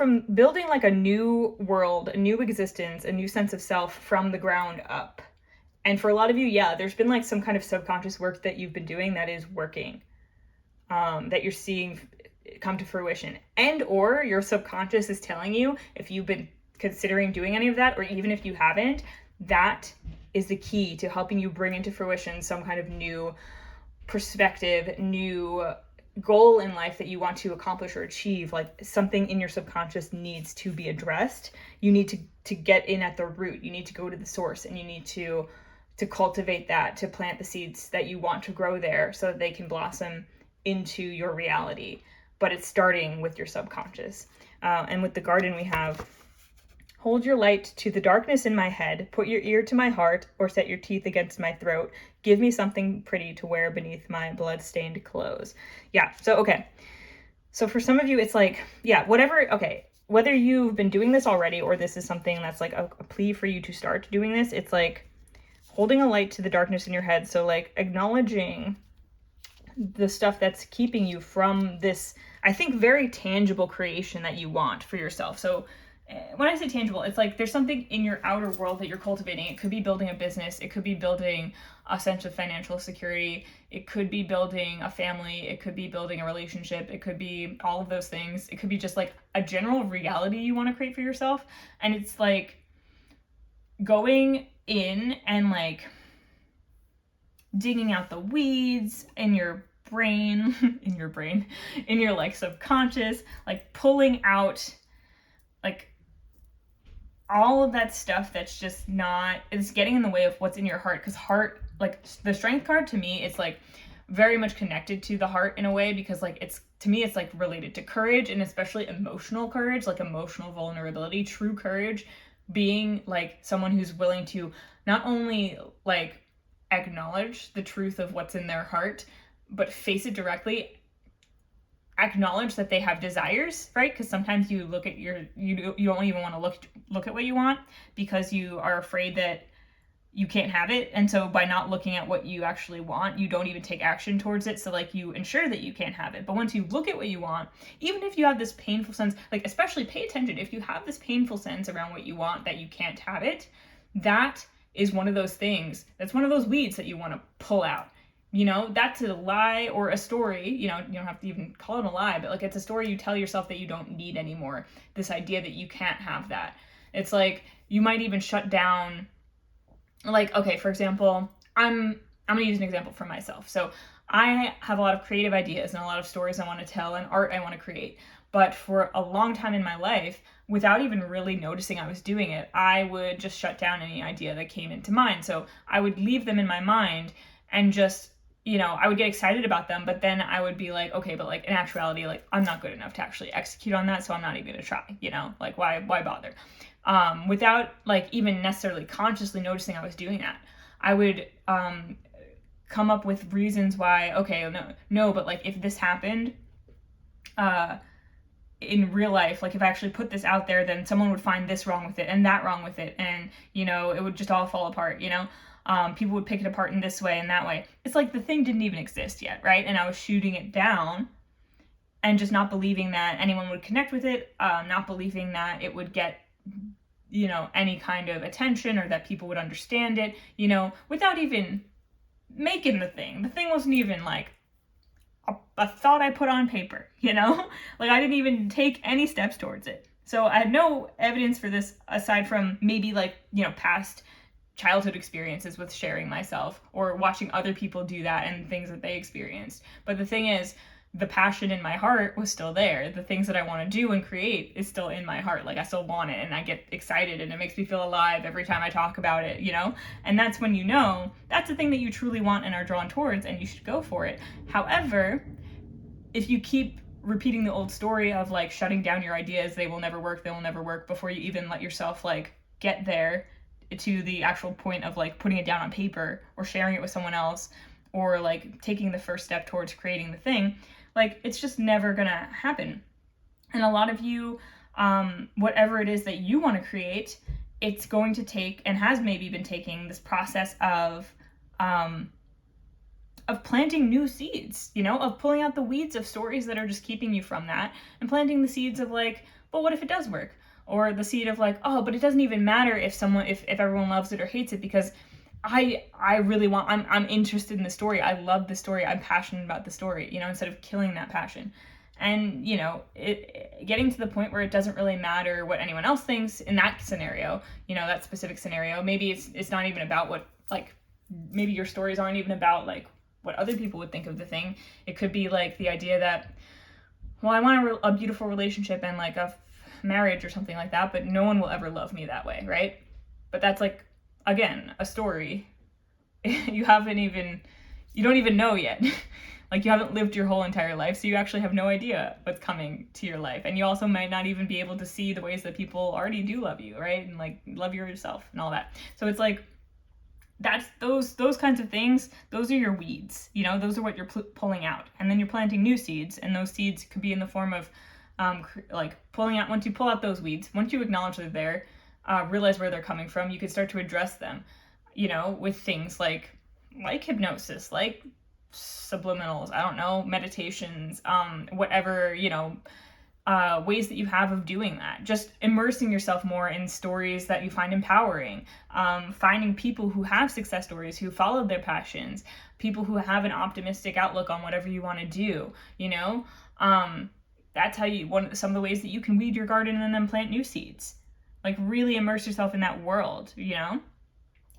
like a new world, a new existence, a new sense of self from the ground up. And for a lot of you, yeah, there's been like some kind of subconscious work that you've been doing that is working. That you're seeing come to fruition, and or your subconscious is telling you, if you've been considering doing any of that, or even if you haven't, that is the key to helping you bring into fruition some kind of new perspective, new goal in life that you want to accomplish or achieve. Like something in your subconscious needs to be addressed. You need to get in at the root. You need to go to the source, and you need to cultivate that, to plant the seeds that you want to grow there so that they can blossom into your reality. But it's starting with your subconscious. And with the garden, we have, hold your light to the darkness in my head, put your ear to my heart, or set your teeth against my throat. Give me something pretty to wear beneath my blood-stained clothes. Yeah, so okay. So for some of you, it's like, yeah, whatever, okay, whether you've been doing this already or this is something that's like a plea for you to start doing this, it's like holding a light to the darkness in your head. So like acknowledging the stuff that's keeping you from this, I think, very tangible creation that you want for yourself. So when I say tangible, it's like there's something in your outer world that you're cultivating. It could be building a business. It could be building a sense of financial security. It could be building a family. It could be building a relationship. It could be all of those things. It could be just like a general reality you want to create for yourself. And it's like going in and like digging out the weeds in your brain, in your like subconscious, like pulling out like all of that stuff that's just not, it's getting in the way of what's in your heart. Because heart, like the strength card to me, it's like very much connected to the heart in a way, because like it's, to me, it's like related to courage, and especially emotional courage, like emotional vulnerability, true courage, being like someone who's willing to not only like acknowledge the truth of what's in their heart, but face it directly, acknowledge that they have desires, right? Because sometimes you look at you don't even want to look at what you want because you are afraid that you can't have it. And so by not looking at what you actually want, you don't even take action towards it. So like you ensure that you can't have it. But once you look at what you want, even if you have this painful sense, like especially pay attention, if you have this painful sense around what you want that you can't have it, that is one of those things, that's one of those weeds that you want to pull out. You know, that's a lie or a story, you know, you don't have to even call it a lie, but like it's a story you tell yourself that you don't need anymore. This idea that you can't have that. It's like you might even shut down, like, okay, for example, I'm gonna use an example for myself. So I have a lot of creative ideas and a lot of stories I want to tell and art I want to create. But for a long time in my life, without even really noticing I was doing it, I would just shut down any idea that came into mind. So I would leave them in my mind and just I would get excited about them, but then I would be like, okay, but like in actuality, like I'm not good enough to actually execute on that, so I'm not even gonna try, like why bother? Without like even necessarily consciously noticing I was doing that. I would come up with reasons why, okay, no, but like if this happened, in real life, like if I actually put this out there, then someone would find this wrong with it and that wrong with it, and it would just all fall apart. People would pick it apart in this way and that way. It's like the thing didn't even exist yet, right? And I was shooting it down and just not believing that anyone would connect with it, not believing that it would get any kind of attention, or that people would understand it, without even making the thing. The thing wasn't even like a thought I put on paper, like I didn't even take any steps towards it. So I had no evidence for this aside from maybe like, past childhood experiences with sharing myself or watching other people do that and things that they experienced. But the thing is, the passion in my heart was still there. The things that I want to do and create is still in my heart. Like I still want it, and I get excited, and it makes me feel alive every time I talk about it, And that's when that's the thing that you truly want and are drawn towards, and you should go for it. However, if you keep repeating the old story of like shutting down your ideas, they will never work before you even let yourself like get there to the actual point of like putting it down on paper or sharing it with someone else, or like taking the first step towards creating the thing, like it's just never gonna happen. And a lot of you, whatever it is that you want to create, it's going to take, and has maybe been taking, this process of planting new seeds, of pulling out the weeds of stories that are just keeping you from that, and planting the seeds of like, but what if it does work? Or the seed of like, oh, but it doesn't even matter if everyone loves it or hates it, because I really I'm interested in the story. I love the story. I'm passionate about the story, instead of killing that passion. And, getting to the point where it doesn't really matter what anyone else thinks in that scenario, that specific scenario. Maybe it's not even about what, like, maybe your stories aren't even about like what other people would think of the thing. It could be like the idea that, well, I want a beautiful relationship and like a marriage or something like that, but no one will ever love me that way, right? But that's like, again, a story. You don't even know yet. Like you haven't lived your whole entire life, so you actually have no idea what's coming to your life. And you also might not even be able to see the ways that people already do love you, right? And like love yourself and all that. So it's like, that's those kinds of things, those are your weeds, those are what you're pulling out. And then you're planting new seeds, and those seeds could be in the form of like pulling out, once you pull out those weeds, once you acknowledge they're there, realize where they're coming from, you can start to address them, with things like hypnosis, like subliminals, I don't know, meditations, whatever, ways that you have of doing that. Just immersing yourself more in stories that you find empowering, finding people who have success stories, who followed their passions, people who have an optimistic outlook on whatever you want to do, that's how some of the ways that you can weed your garden and then plant new seeds. Like really immerse yourself in that world,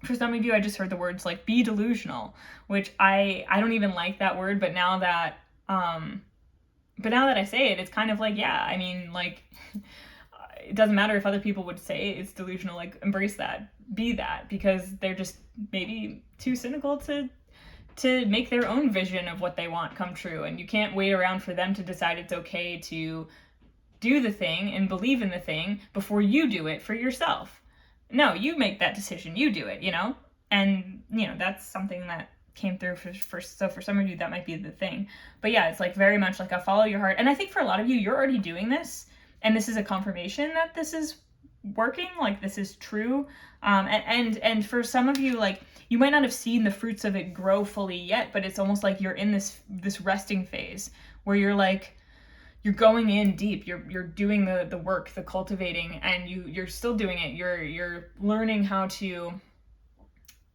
For some of you, I just heard the words like be delusional, which I don't even like that word, but now that I say it, it's kind of like, yeah, I mean, like, it doesn't matter if other people would say it's delusional, like, embrace that, be that, because they're just maybe too cynical to make their own vision of what they want come true. And you can't wait around for them to decide it's okay to do the thing and believe in the thing before you do it for yourself. No, you make that decision, you do it, And, that's something that came through so for some of you, that might be the thing. But yeah, it's like very much like a follow your heart. And I think for a lot of you, you're already doing this, and this is a confirmation that this is working, like this is true. And for some of you, like you might not have seen the fruits of it grow fully yet, but it's almost like you're in this resting phase where you're like, you're going in deep, you're doing the work, the cultivating, and you're still doing it. You're learning how to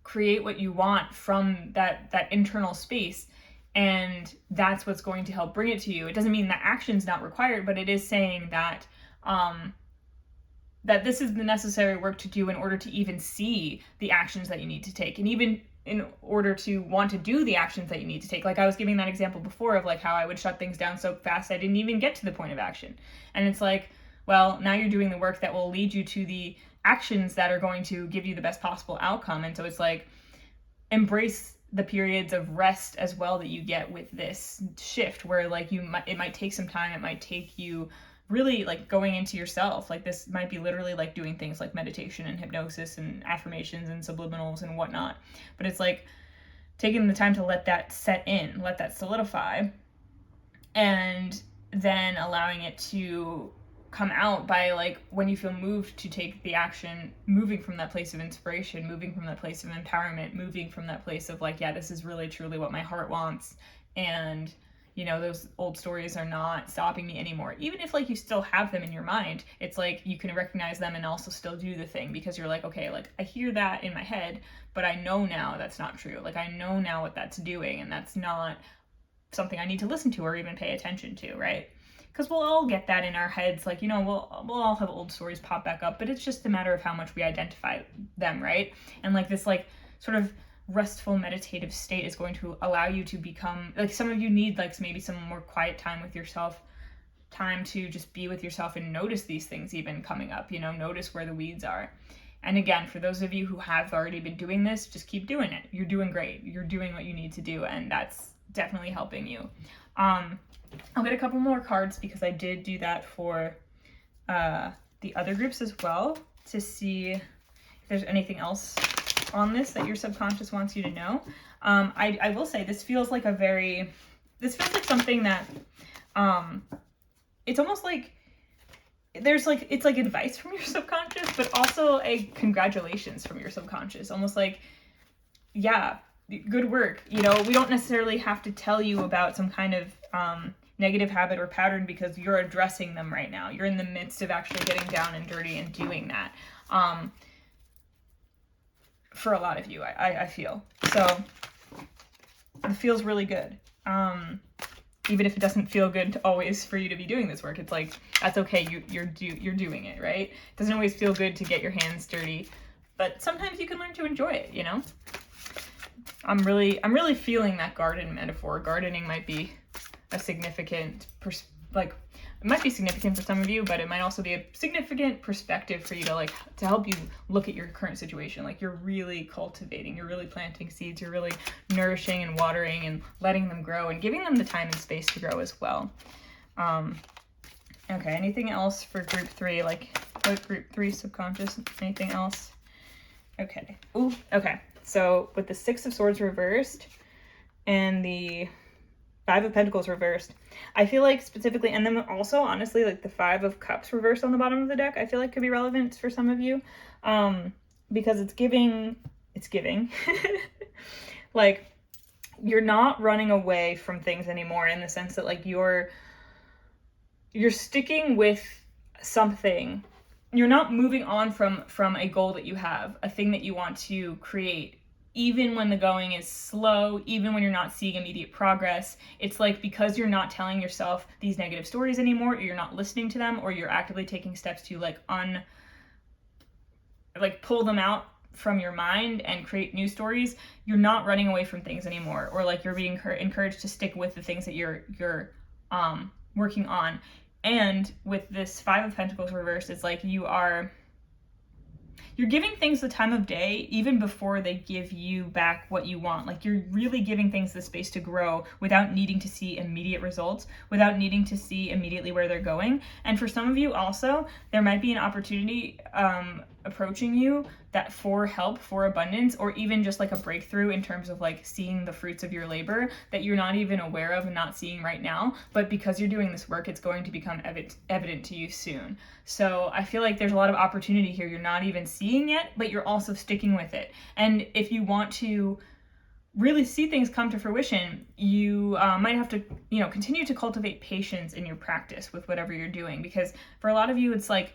create what you want from that internal space, and that's what's going to help bring it to you. It doesn't mean that action's not required, but it is saying that that this is the necessary work to do in order to even see the actions that you need to take, and even in order to want to do the actions that you need to take. Like I was giving that example before of like how I would shut things down so fast I didn't even get to the point of action. And it's like, well, now you're doing the work that will lead you to the actions that are going to give you the best possible outcome. And so it's like, embrace the periods of rest as well that you get with this shift, where like it might take some time. It might take you really like going into yourself. Like this might be literally like doing things like meditation and hypnosis and affirmations and subliminals and whatnot. But it's like taking the time to let that set in, let that solidify, and then allowing it to come out by like when you feel moved to take the action, moving from that place of inspiration, moving from that place of empowerment, moving from that place of like, yeah, this is really truly what my heart wants, and those old stories are not stopping me anymore. Even if like you still have them in your mind, it's like you can recognize them and also still do the thing, because you're like, okay, like I hear that in my head, but I know now that's not true. Like I know now what that's doing, and that's not something I need to listen to or even pay attention to, right? Because we'll all get that in our heads, like, we'll all have old stories pop back up, but it's just a matter of how much we identify them, right? And like this like sort of restful meditative state is going to allow you to become, like, some of you need like maybe some more quiet time with yourself, time to just be with yourself and notice these things even coming up, notice where the weeds are. And again, for those of you who have already been doing this, just keep doing it. You're doing great. You're doing what you need to do, and that's definitely helping you. I'll get a couple more cards because I did do that for the other groups as well, to see if there's anything else on this that your subconscious wants you to know. I will say this feels like something that it's almost like it's like advice from your subconscious, but also a congratulations from your subconscious. Almost like, yeah, good work. We don't necessarily have to tell you about some kind of negative habit or pattern because you're addressing them right now. You're in the midst of actually getting down and dirty and doing that. For a lot of you, I feel. So it feels really good. Even if it doesn't feel good always for you to be doing this work, it's like, that's okay. You're doing it, right? It doesn't always feel good to get your hands dirty, but sometimes you can learn to enjoy it, I'm really feeling that garden metaphor. Gardening might be a significant, it might be significant for some of you, but it might also be a significant perspective for you to help you look at your current situation. Like you're really cultivating, you're really planting seeds, you're really nourishing and watering and letting them grow and giving them the time and space to grow as well. Okay, anything else for group 3? Like group 3 subconscious, anything else? Okay. Ooh, okay. So with the 6 of Swords reversed and the 5 of Pentacles reversed, I feel like specifically, and then also honestly, like the 5 of Cups reversed on the bottom of the deck, I feel like could be relevant for some of you, because it's giving, like you're not running away from things anymore, in the sense that like you're sticking with something. You're not moving on from a goal that you have, a thing that you want to create, even when the going is slow, even when you're not seeing immediate progress. It's like, because you're not telling yourself these negative stories anymore, or you're not listening to them, or you're actively taking steps to pull them out from your mind and create new stories, you're not running away from things anymore, or like you're being encouraged to stick with the things that you're working on. And with this 5 of Pentacles reversed, it's like you're giving things the time of day even before they give you back what you want. Like you're really giving things the space to grow without needing to see immediate results, without needing to see immediately where they're going. And for some of you also, there might be an opportunity approaching you that for help, for abundance, or even just like a breakthrough in terms of like seeing the fruits of your labor that you're not even aware of and not seeing right now. But because you're doing this work, it's going to become evident to you soon. So I feel like there's a lot of opportunity here you're not even seeing yet, but you're also sticking with it. And if you want to really see things come to fruition, you might have to, continue to cultivate patience in your practice with whatever you're doing. Because for a lot of you, it's like,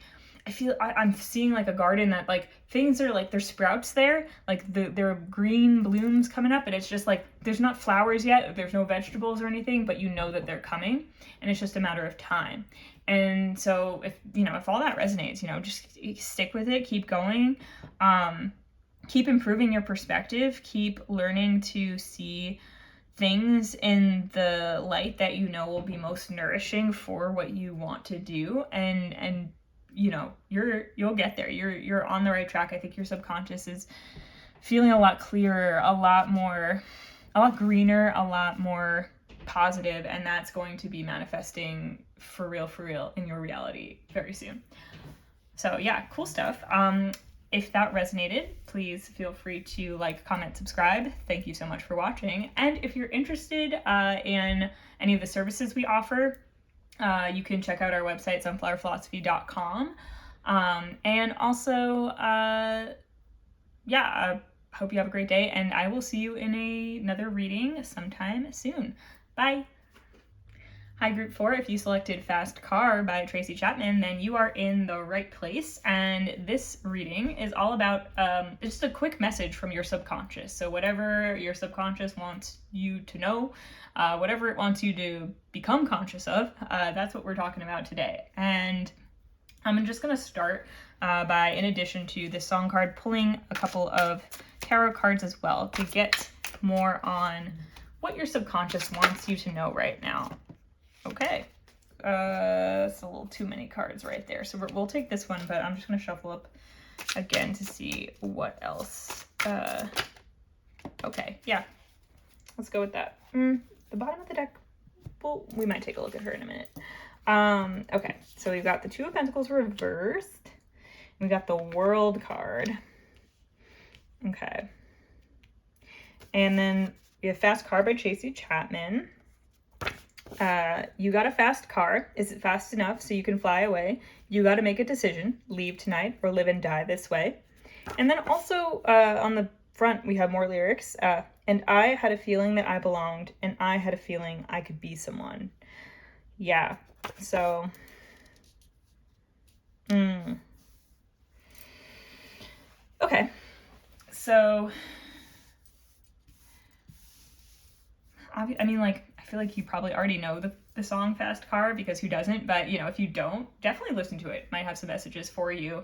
I'm seeing like a garden that like things are like, there's sprouts there, like there are green blooms coming up, and it's just like there's not flowers yet, there's no vegetables or anything, but you know that they're coming, and it's just a matter of time. And so if all that resonates, just stick with it, keep going, keep improving your perspective, keep learning to see things in the light that will be most nourishing for what you want to do, and you'll get there. You're on the right track. I think your subconscious is feeling a lot clearer, a lot greener, a lot more positive, and that's going to be manifesting for real in your reality very soon. So yeah, cool stuff. If that resonated, please feel free to like, comment, subscribe. Thank you so much for watching. And if you're interested in any of the services we offer, you can check out our website, sunflowerphilosophy.com. And also, I hope you have a great day, and I will see you in another reading sometime soon. Bye. Hi, Group 4. If you selected Fast Car by Tracy Chapman, then you are in the right place. And this reading is all about just a quick message from your subconscious. So whatever your subconscious wants you to know, whatever it wants you to become conscious of, that's what we're talking about today. And I'm just going to start by, in addition to this song card, pulling a couple of tarot cards as well to get more on what your subconscious wants you to know right now. Okay, it's a little too many cards right there. So we'll take this one, but I'm just going to shuffle up again to see what else. Okay, yeah, let's go with that. The bottom of the deck, well, we might take a look at her in a minute. Okay, so we've got the Two of Pentacles reversed. We got the World card. Okay. And then we have Fast Car by Tracy Chapman. You got a fast car. Is it fast enough so you can fly away? You got to make a decision. Leave tonight or live and die this way. And then also on the front, we have more lyrics. And I had a feeling that I belonged, and I had a feeling I could be someone. Yeah. So, okay. So, I mean, like, I feel like you probably already know the song Fast Car, because who doesn't? But, you know, if you don't, definitely listen to it. It might have some messages for you.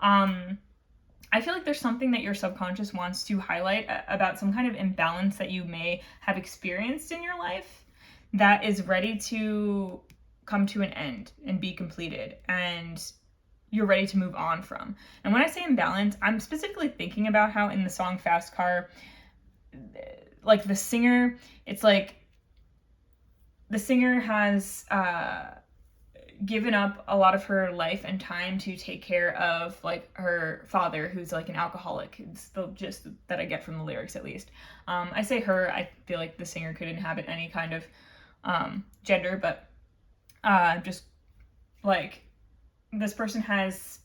I feel like there's something that your subconscious wants to highlight about some kind of imbalance that you may have experienced in your life that is ready to come to an end and be completed, and you're ready to move on from. And when I say imbalance, I'm specifically thinking about how in the song Fast Car, like the singer, it's like the singer has given up a lot of her life and time to take care of like her father, who's like an alcoholic. It's the gist that I get from the lyrics, at least. I say her, I feel like the singer could inhabit any kind of gender, but just like this person has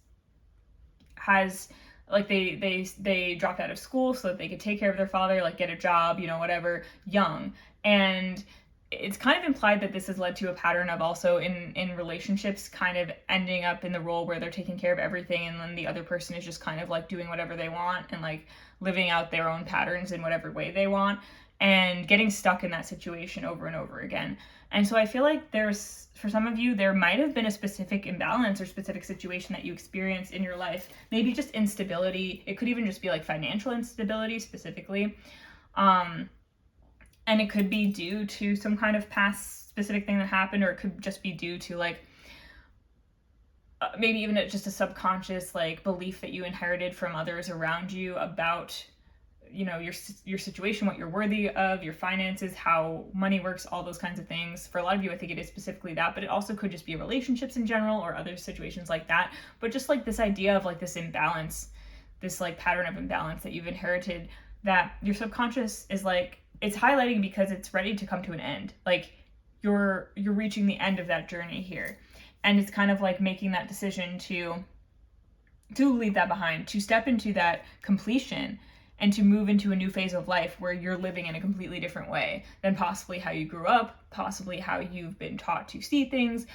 like they dropped out of school so that they could take care of their father, like get a job, you know, whatever, young. And it's kind of implied that this has led to a pattern of also in relationships kind of ending up in the role where they're taking care of everything, and then the other person is just kind of like doing whatever they want and like living out their own patterns in whatever way they want, and getting stuck in that situation over and over again. And so I feel like there's, for some of you, there might have been a specific imbalance or specific situation that you experienced in your life, maybe just instability. It could even just be like financial instability specifically. And it could be due to some kind of past specific thing that happened, or it could just be due to like maybe even just a subconscious like belief that you inherited from others around you about, you know, your situation, what you're worthy of, your finances, how money works, all those kinds of things. For a lot of you, I think it is specifically that, but it also could just be relationships in general or other situations like that. But just like this idea of like this imbalance, this like pattern of imbalance that you've inherited, that your subconscious is like, it's highlighting because it's ready to come to an end. Like you're reaching the end of that journey here. And it's kind of like making that decision to leave that behind, to step into that completion, and to move into a new phase of life where you're living in a completely different way than possibly how you grew up, possibly how you've been taught to see things,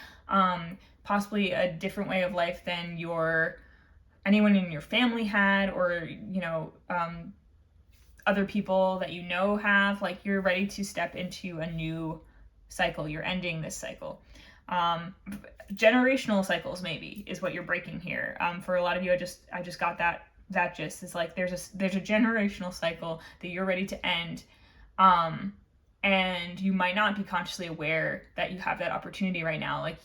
possibly a different way of life than anyone in your family had, or, you know, other people that you know have. Like you're ready to step into a new cycle. You're ending this cycle. Generational cycles maybe is what you're breaking here. For a lot of you, I just got that gist. Is like there's a generational cycle that you're ready to end, and you might not be consciously aware that you have that opportunity right now. Like,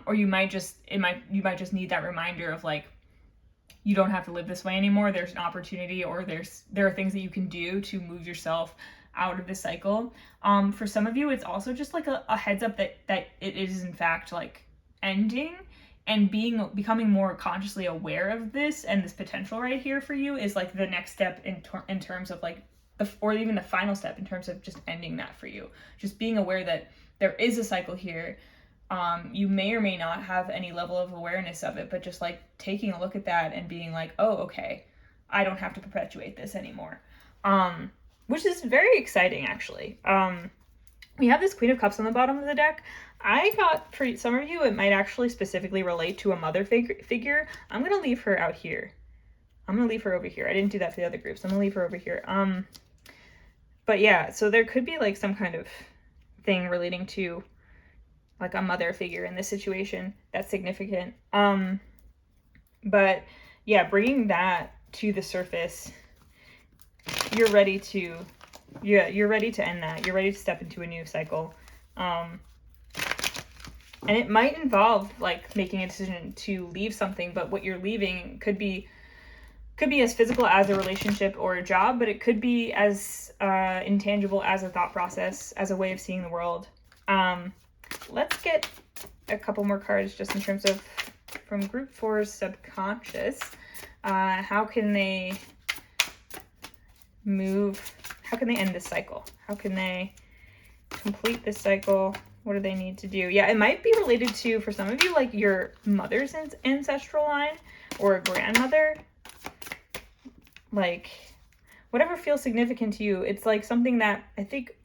or you might just need that reminder of like, you don't have to live this way anymore. There's an opportunity, or there are things that you can do to move yourself out of the cycle. For some of you, it's also just like a heads up that it is in fact like ending, and becoming more consciously aware of this and this potential right here for you is like the next step in terms of like or even the final step in terms of just ending that for you. Just being aware that there is a cycle here. You may or may not have any level of awareness of it, but just like taking a look at that and being like, oh, okay, I don't have to perpetuate this anymore. Which is very exciting, actually. We have this Queen of Cups on the bottom of the deck. I got, for some of you, it might actually specifically relate to a mother figure. I'm going to leave her out here. I'm going to leave her over here. I didn't do that for the other groups. I'm going to leave her over here. But yeah, so there could be like some kind of thing relating to like a mother figure in this situation that's significant. But yeah, bringing that to the surface, you're ready to end that. You're ready to step into a new cycle. And it might involve like making a decision to leave something, but what you're leaving could be as physical as a relationship or a job, but it could be as intangible as a thought process, as a way of seeing the world. Let's get a couple more cards just in terms of from Group 4's subconscious. How can they end this cycle? How can they complete this cycle? What do they need to do? Yeah, it might be related to, for some of you, like your mother's ancestral line or a grandmother. Like, whatever feels significant to you, it's like something that I think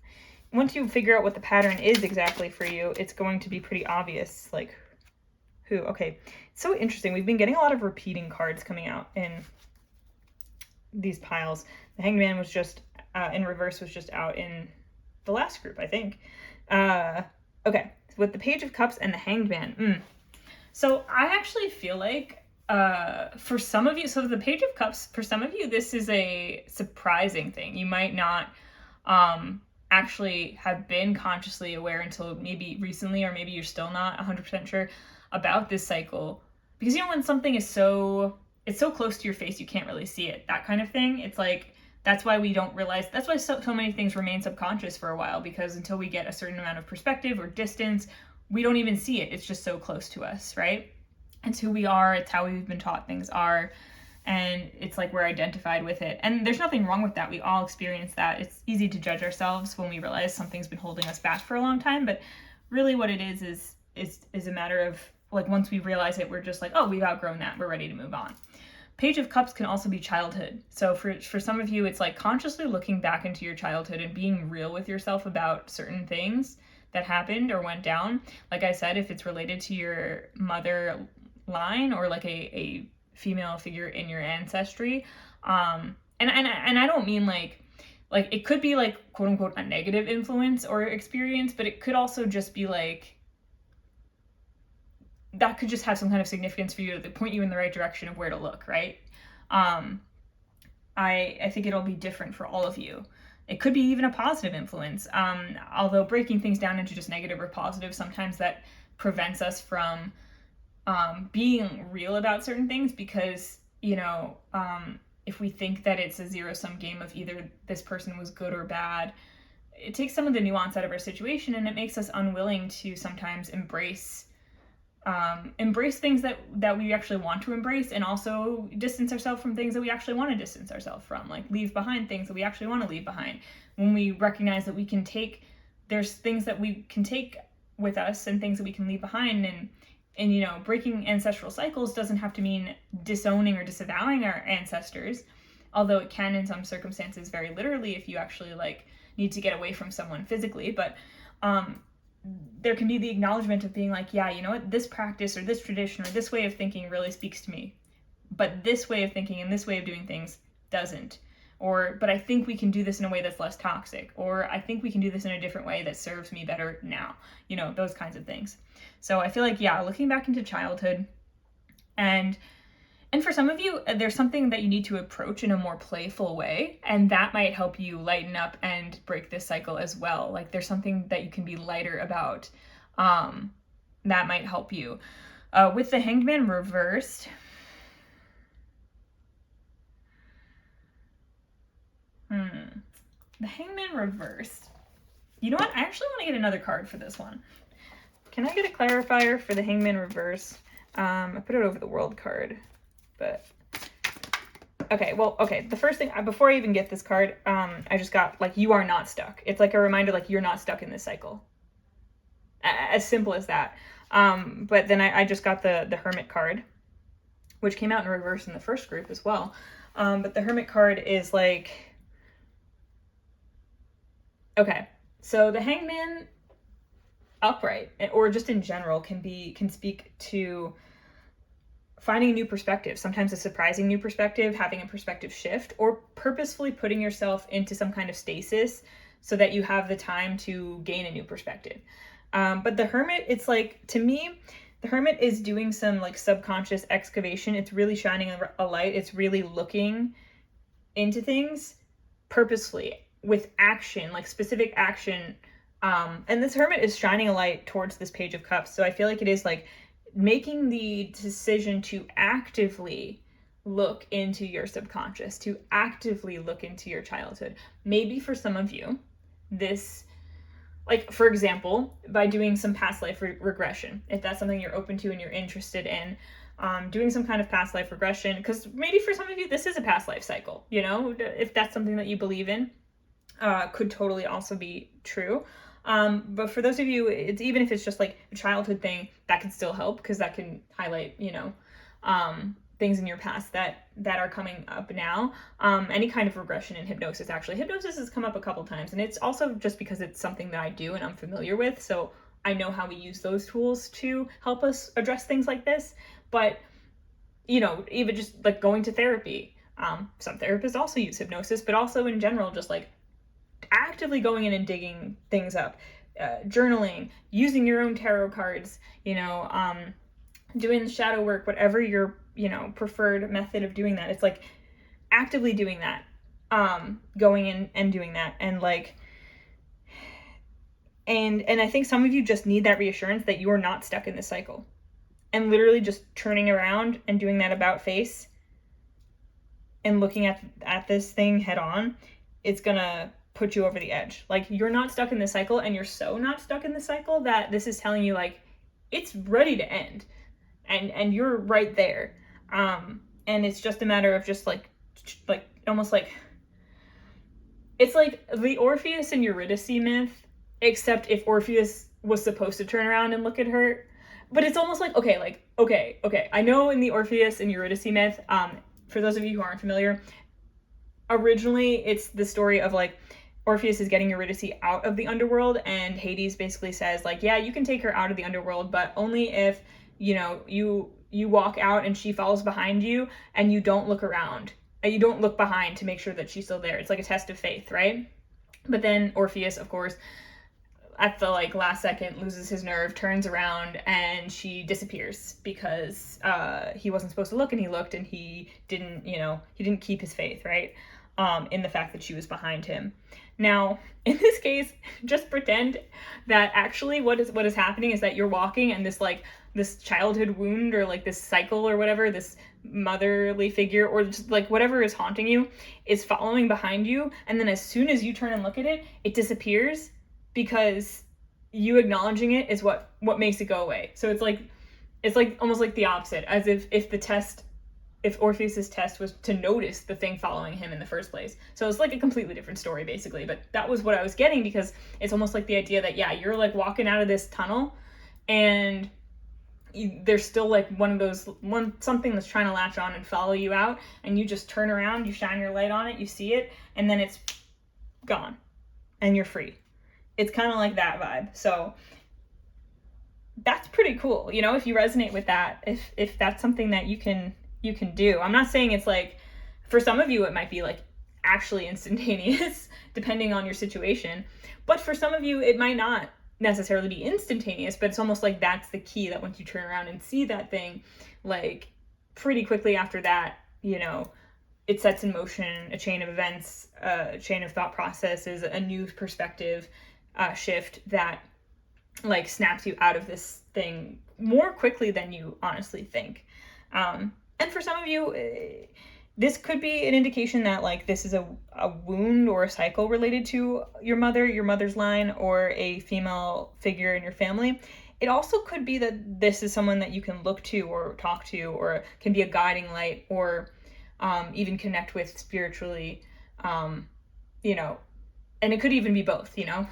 once you figure out what the pattern is exactly for you, it's going to be pretty obvious, like, who. Okay, it's so interesting. We've been getting a lot of repeating cards coming out in these piles. The Hanged Man was just, in reverse, was just out in the last group, I think. Okay, with the Page of Cups and the Hanged Man. So I actually feel like, for some of you, so the Page of Cups, for some of you, this is a surprising thing. You might not actually have been consciously aware until maybe recently, or maybe you're still not 100% sure about this cycle. Because, you know, when something is it's so close to your face, you can't really see it, that kind of thing. It's like, that's why we don't realize, that's why so many things remain subconscious for a while, because until we get a certain amount of perspective or distance, we don't even see it. It's just so close to us, right? It's who we are, it's how we've been taught things are, and it's like we're identified with it. And there's nothing wrong with that. We all experience that. It's easy to judge ourselves when we realize something's been holding us back for a long time, but really what it is a matter of, like, once we realize it, we're just like, oh, we've outgrown that, we're ready to move on. Page of Cups can also be childhood. So for some of you, it's like consciously looking back into your childhood and being real with yourself about certain things that happened or went down. Like I said, if it's related to your mother line or like a female figure in your ancestry, and I don't mean like it could be like quote unquote a negative influence or experience, but it could also just be like, that could just have some kind of significance for you to point you in the right direction of where to look, right? I think it'll be different for all of you. It could be even a positive influence. Although breaking things down into just negative or positive, sometimes that prevents us from being real about certain things, because, you know, if we think that it's a zero-sum game of either this person was good or bad, it takes some of the nuance out of our situation, and it makes us unwilling to sometimes embrace things that we actually want to embrace, and also distance ourselves from things that we actually want to distance ourselves from, like leave behind things that we actually want to leave behind. When we recognize that there's things that we can take with us and things that we can leave behind, and you know, breaking ancestral cycles doesn't have to mean disowning or disavowing our ancestors, although it can in some circumstances very literally if you actually like need to get away from someone physically. But there can be the acknowledgement of being like, yeah, you know what, this practice or this tradition or this way of thinking really speaks to me, but this way of thinking and this way of doing things doesn't. But I think we can do this in a way that's less toxic, or I think we can do this in a different way that serves me better now, you know, those kinds of things. So I feel like, yeah, looking back into childhood, and for some of you, there's something that you need to approach in a more playful way, and that might help you lighten up and break this cycle as well. Like there's something that you can be lighter about, that might help you. With the Hanged Man reversed, The Hangman reversed. You know what? I actually want to get another card for this one. Can I get a clarifier for the Hangman reverse? I put it over the World card, but... Okay, well, okay, the first thing, before I even get this card, I just got, like, you are not stuck. It's like a reminder, like, you're not stuck in this cycle. As simple as that. But then I just got the Hermit card, which came out in reverse in the first group as well. But the Hermit card is like... Okay, so the Hangman upright, or just in general, can speak to finding a new perspective, sometimes a surprising new perspective, having a perspective shift, or purposefully putting yourself into some kind of stasis so that you have the time to gain a new perspective. But the Hermit, it's like, to me, the Hermit is doing some like subconscious excavation. It's really shining a light. It's really looking into things purposefully with action, like specific action. And this Hermit is shining a light towards this Page of Cups. So I feel like it is like making the decision to actively look into your subconscious, to actively look into your childhood. Maybe for some of you, this, like, for example, by doing some past life regression, if that's something you're open to and you're interested in, doing some kind of past life regression, because maybe for some of you, this is a past life cycle, you know, if that's something that you believe in, could totally also be true. But for those of you, it's even if it's just like a childhood thing, that can still help, because that can highlight, you know, things in your past that are coming up now. Any kind of regression in hypnosis, actually. Hypnosis has come up a couple times, and it's also just because it's something that I do and I'm familiar with, so I know how we use those tools to help us address things like this. But, you know, even just like going to therapy, some therapists also use hypnosis, but also in general, just like actively going in and digging things up, journaling, using your own tarot cards, you know, doing the shadow work, whatever your, you know, preferred method of doing that. It's like actively doing that, going in and doing that. And like, and I think some of you just need that reassurance that you are not stuck in this cycle, and literally just turning around and doing that about face and looking at this thing head on. It's gonna put you over the edge. Like, you're not stuck in this cycle, and you're so not stuck in the cycle that this is telling you like it's ready to end, and you're right there. And it's just a matter of just like almost like, it's like the Orpheus and Eurydice myth, except if Orpheus was supposed to turn around and look at her. But it's almost like, okay, I know in the Orpheus and Eurydice myth, for those of you who aren't familiar, originally it's the story of like Orpheus is getting Eurydice out of the underworld, and Hades basically says like, yeah, you can take her out of the underworld, but only if, you know, you walk out and she follows behind you, and you don't look around, and you don't look behind to make sure that she's still there. It's like a test of faith, right? But then Orpheus, of course, at the like last second loses his nerve, turns around, and she disappears because he wasn't supposed to look, and he looked, and he didn't, you know, he didn't keep his faith, right? In the fact that she was behind him. Now, in this case, just pretend that actually what is happening is that you're walking, and this childhood wound, or like this cycle or whatever, this motherly figure, or just like whatever is haunting you, is following behind you, and then as soon as you turn and look at it, it disappears, because you acknowledging it is what makes it go away. So it's like almost like the opposite, as if Orpheus's test was to notice the thing following him in the first place. So it's like a completely different story, basically. But that was what I was getting, because it's almost like the idea that, yeah, you're like walking out of this tunnel, and there's still like something that's trying to latch on and follow you out, and you just turn around, you shine your light on it, you see it, and then it's gone, and you're free. It's kind of like that vibe. So that's pretty cool, you know, if you resonate with that, if that's something that you can do. I'm not saying it's like, for some of you it might be like actually instantaneous depending on your situation, but for some of you it might not necessarily be instantaneous, but it's almost like that's the key, that once you turn around and see that thing, like pretty quickly after that, you know, it sets in motion a chain of events, a chain of thought processes, a new perspective shift that like snaps you out of this thing more quickly than you honestly think. And for some of you, this could be an indication that like this is a wound or a cycle related to your mother's line, or a female figure in your family. It also could be that this is someone that you can look to or talk to, or can be a guiding light, or even connect with spiritually, you know, and it could even be both, you know,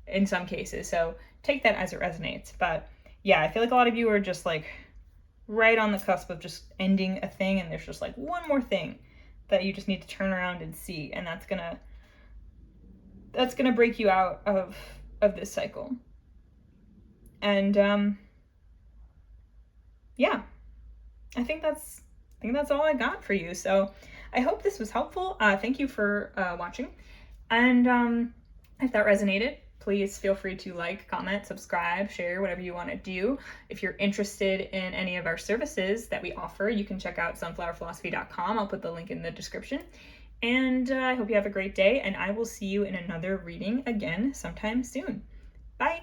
in some cases. So take that as it resonates. But yeah, I feel like a lot of you are just like right on the cusp of just ending a thing, and there's just like one more thing that you just need to turn around and see, and that's gonna break you out of this cycle. And yeah, I think that's all I got for you. So I hope this was helpful. Thank you for watching, and if that resonated, please feel free to like, comment, subscribe, share, whatever you want to do. If you're interested in any of our services that we offer, you can check out sunflowerphilosophy.com. I'll put the link in the description. And I hope you have a great day, and I will see you in another reading again sometime soon. Bye!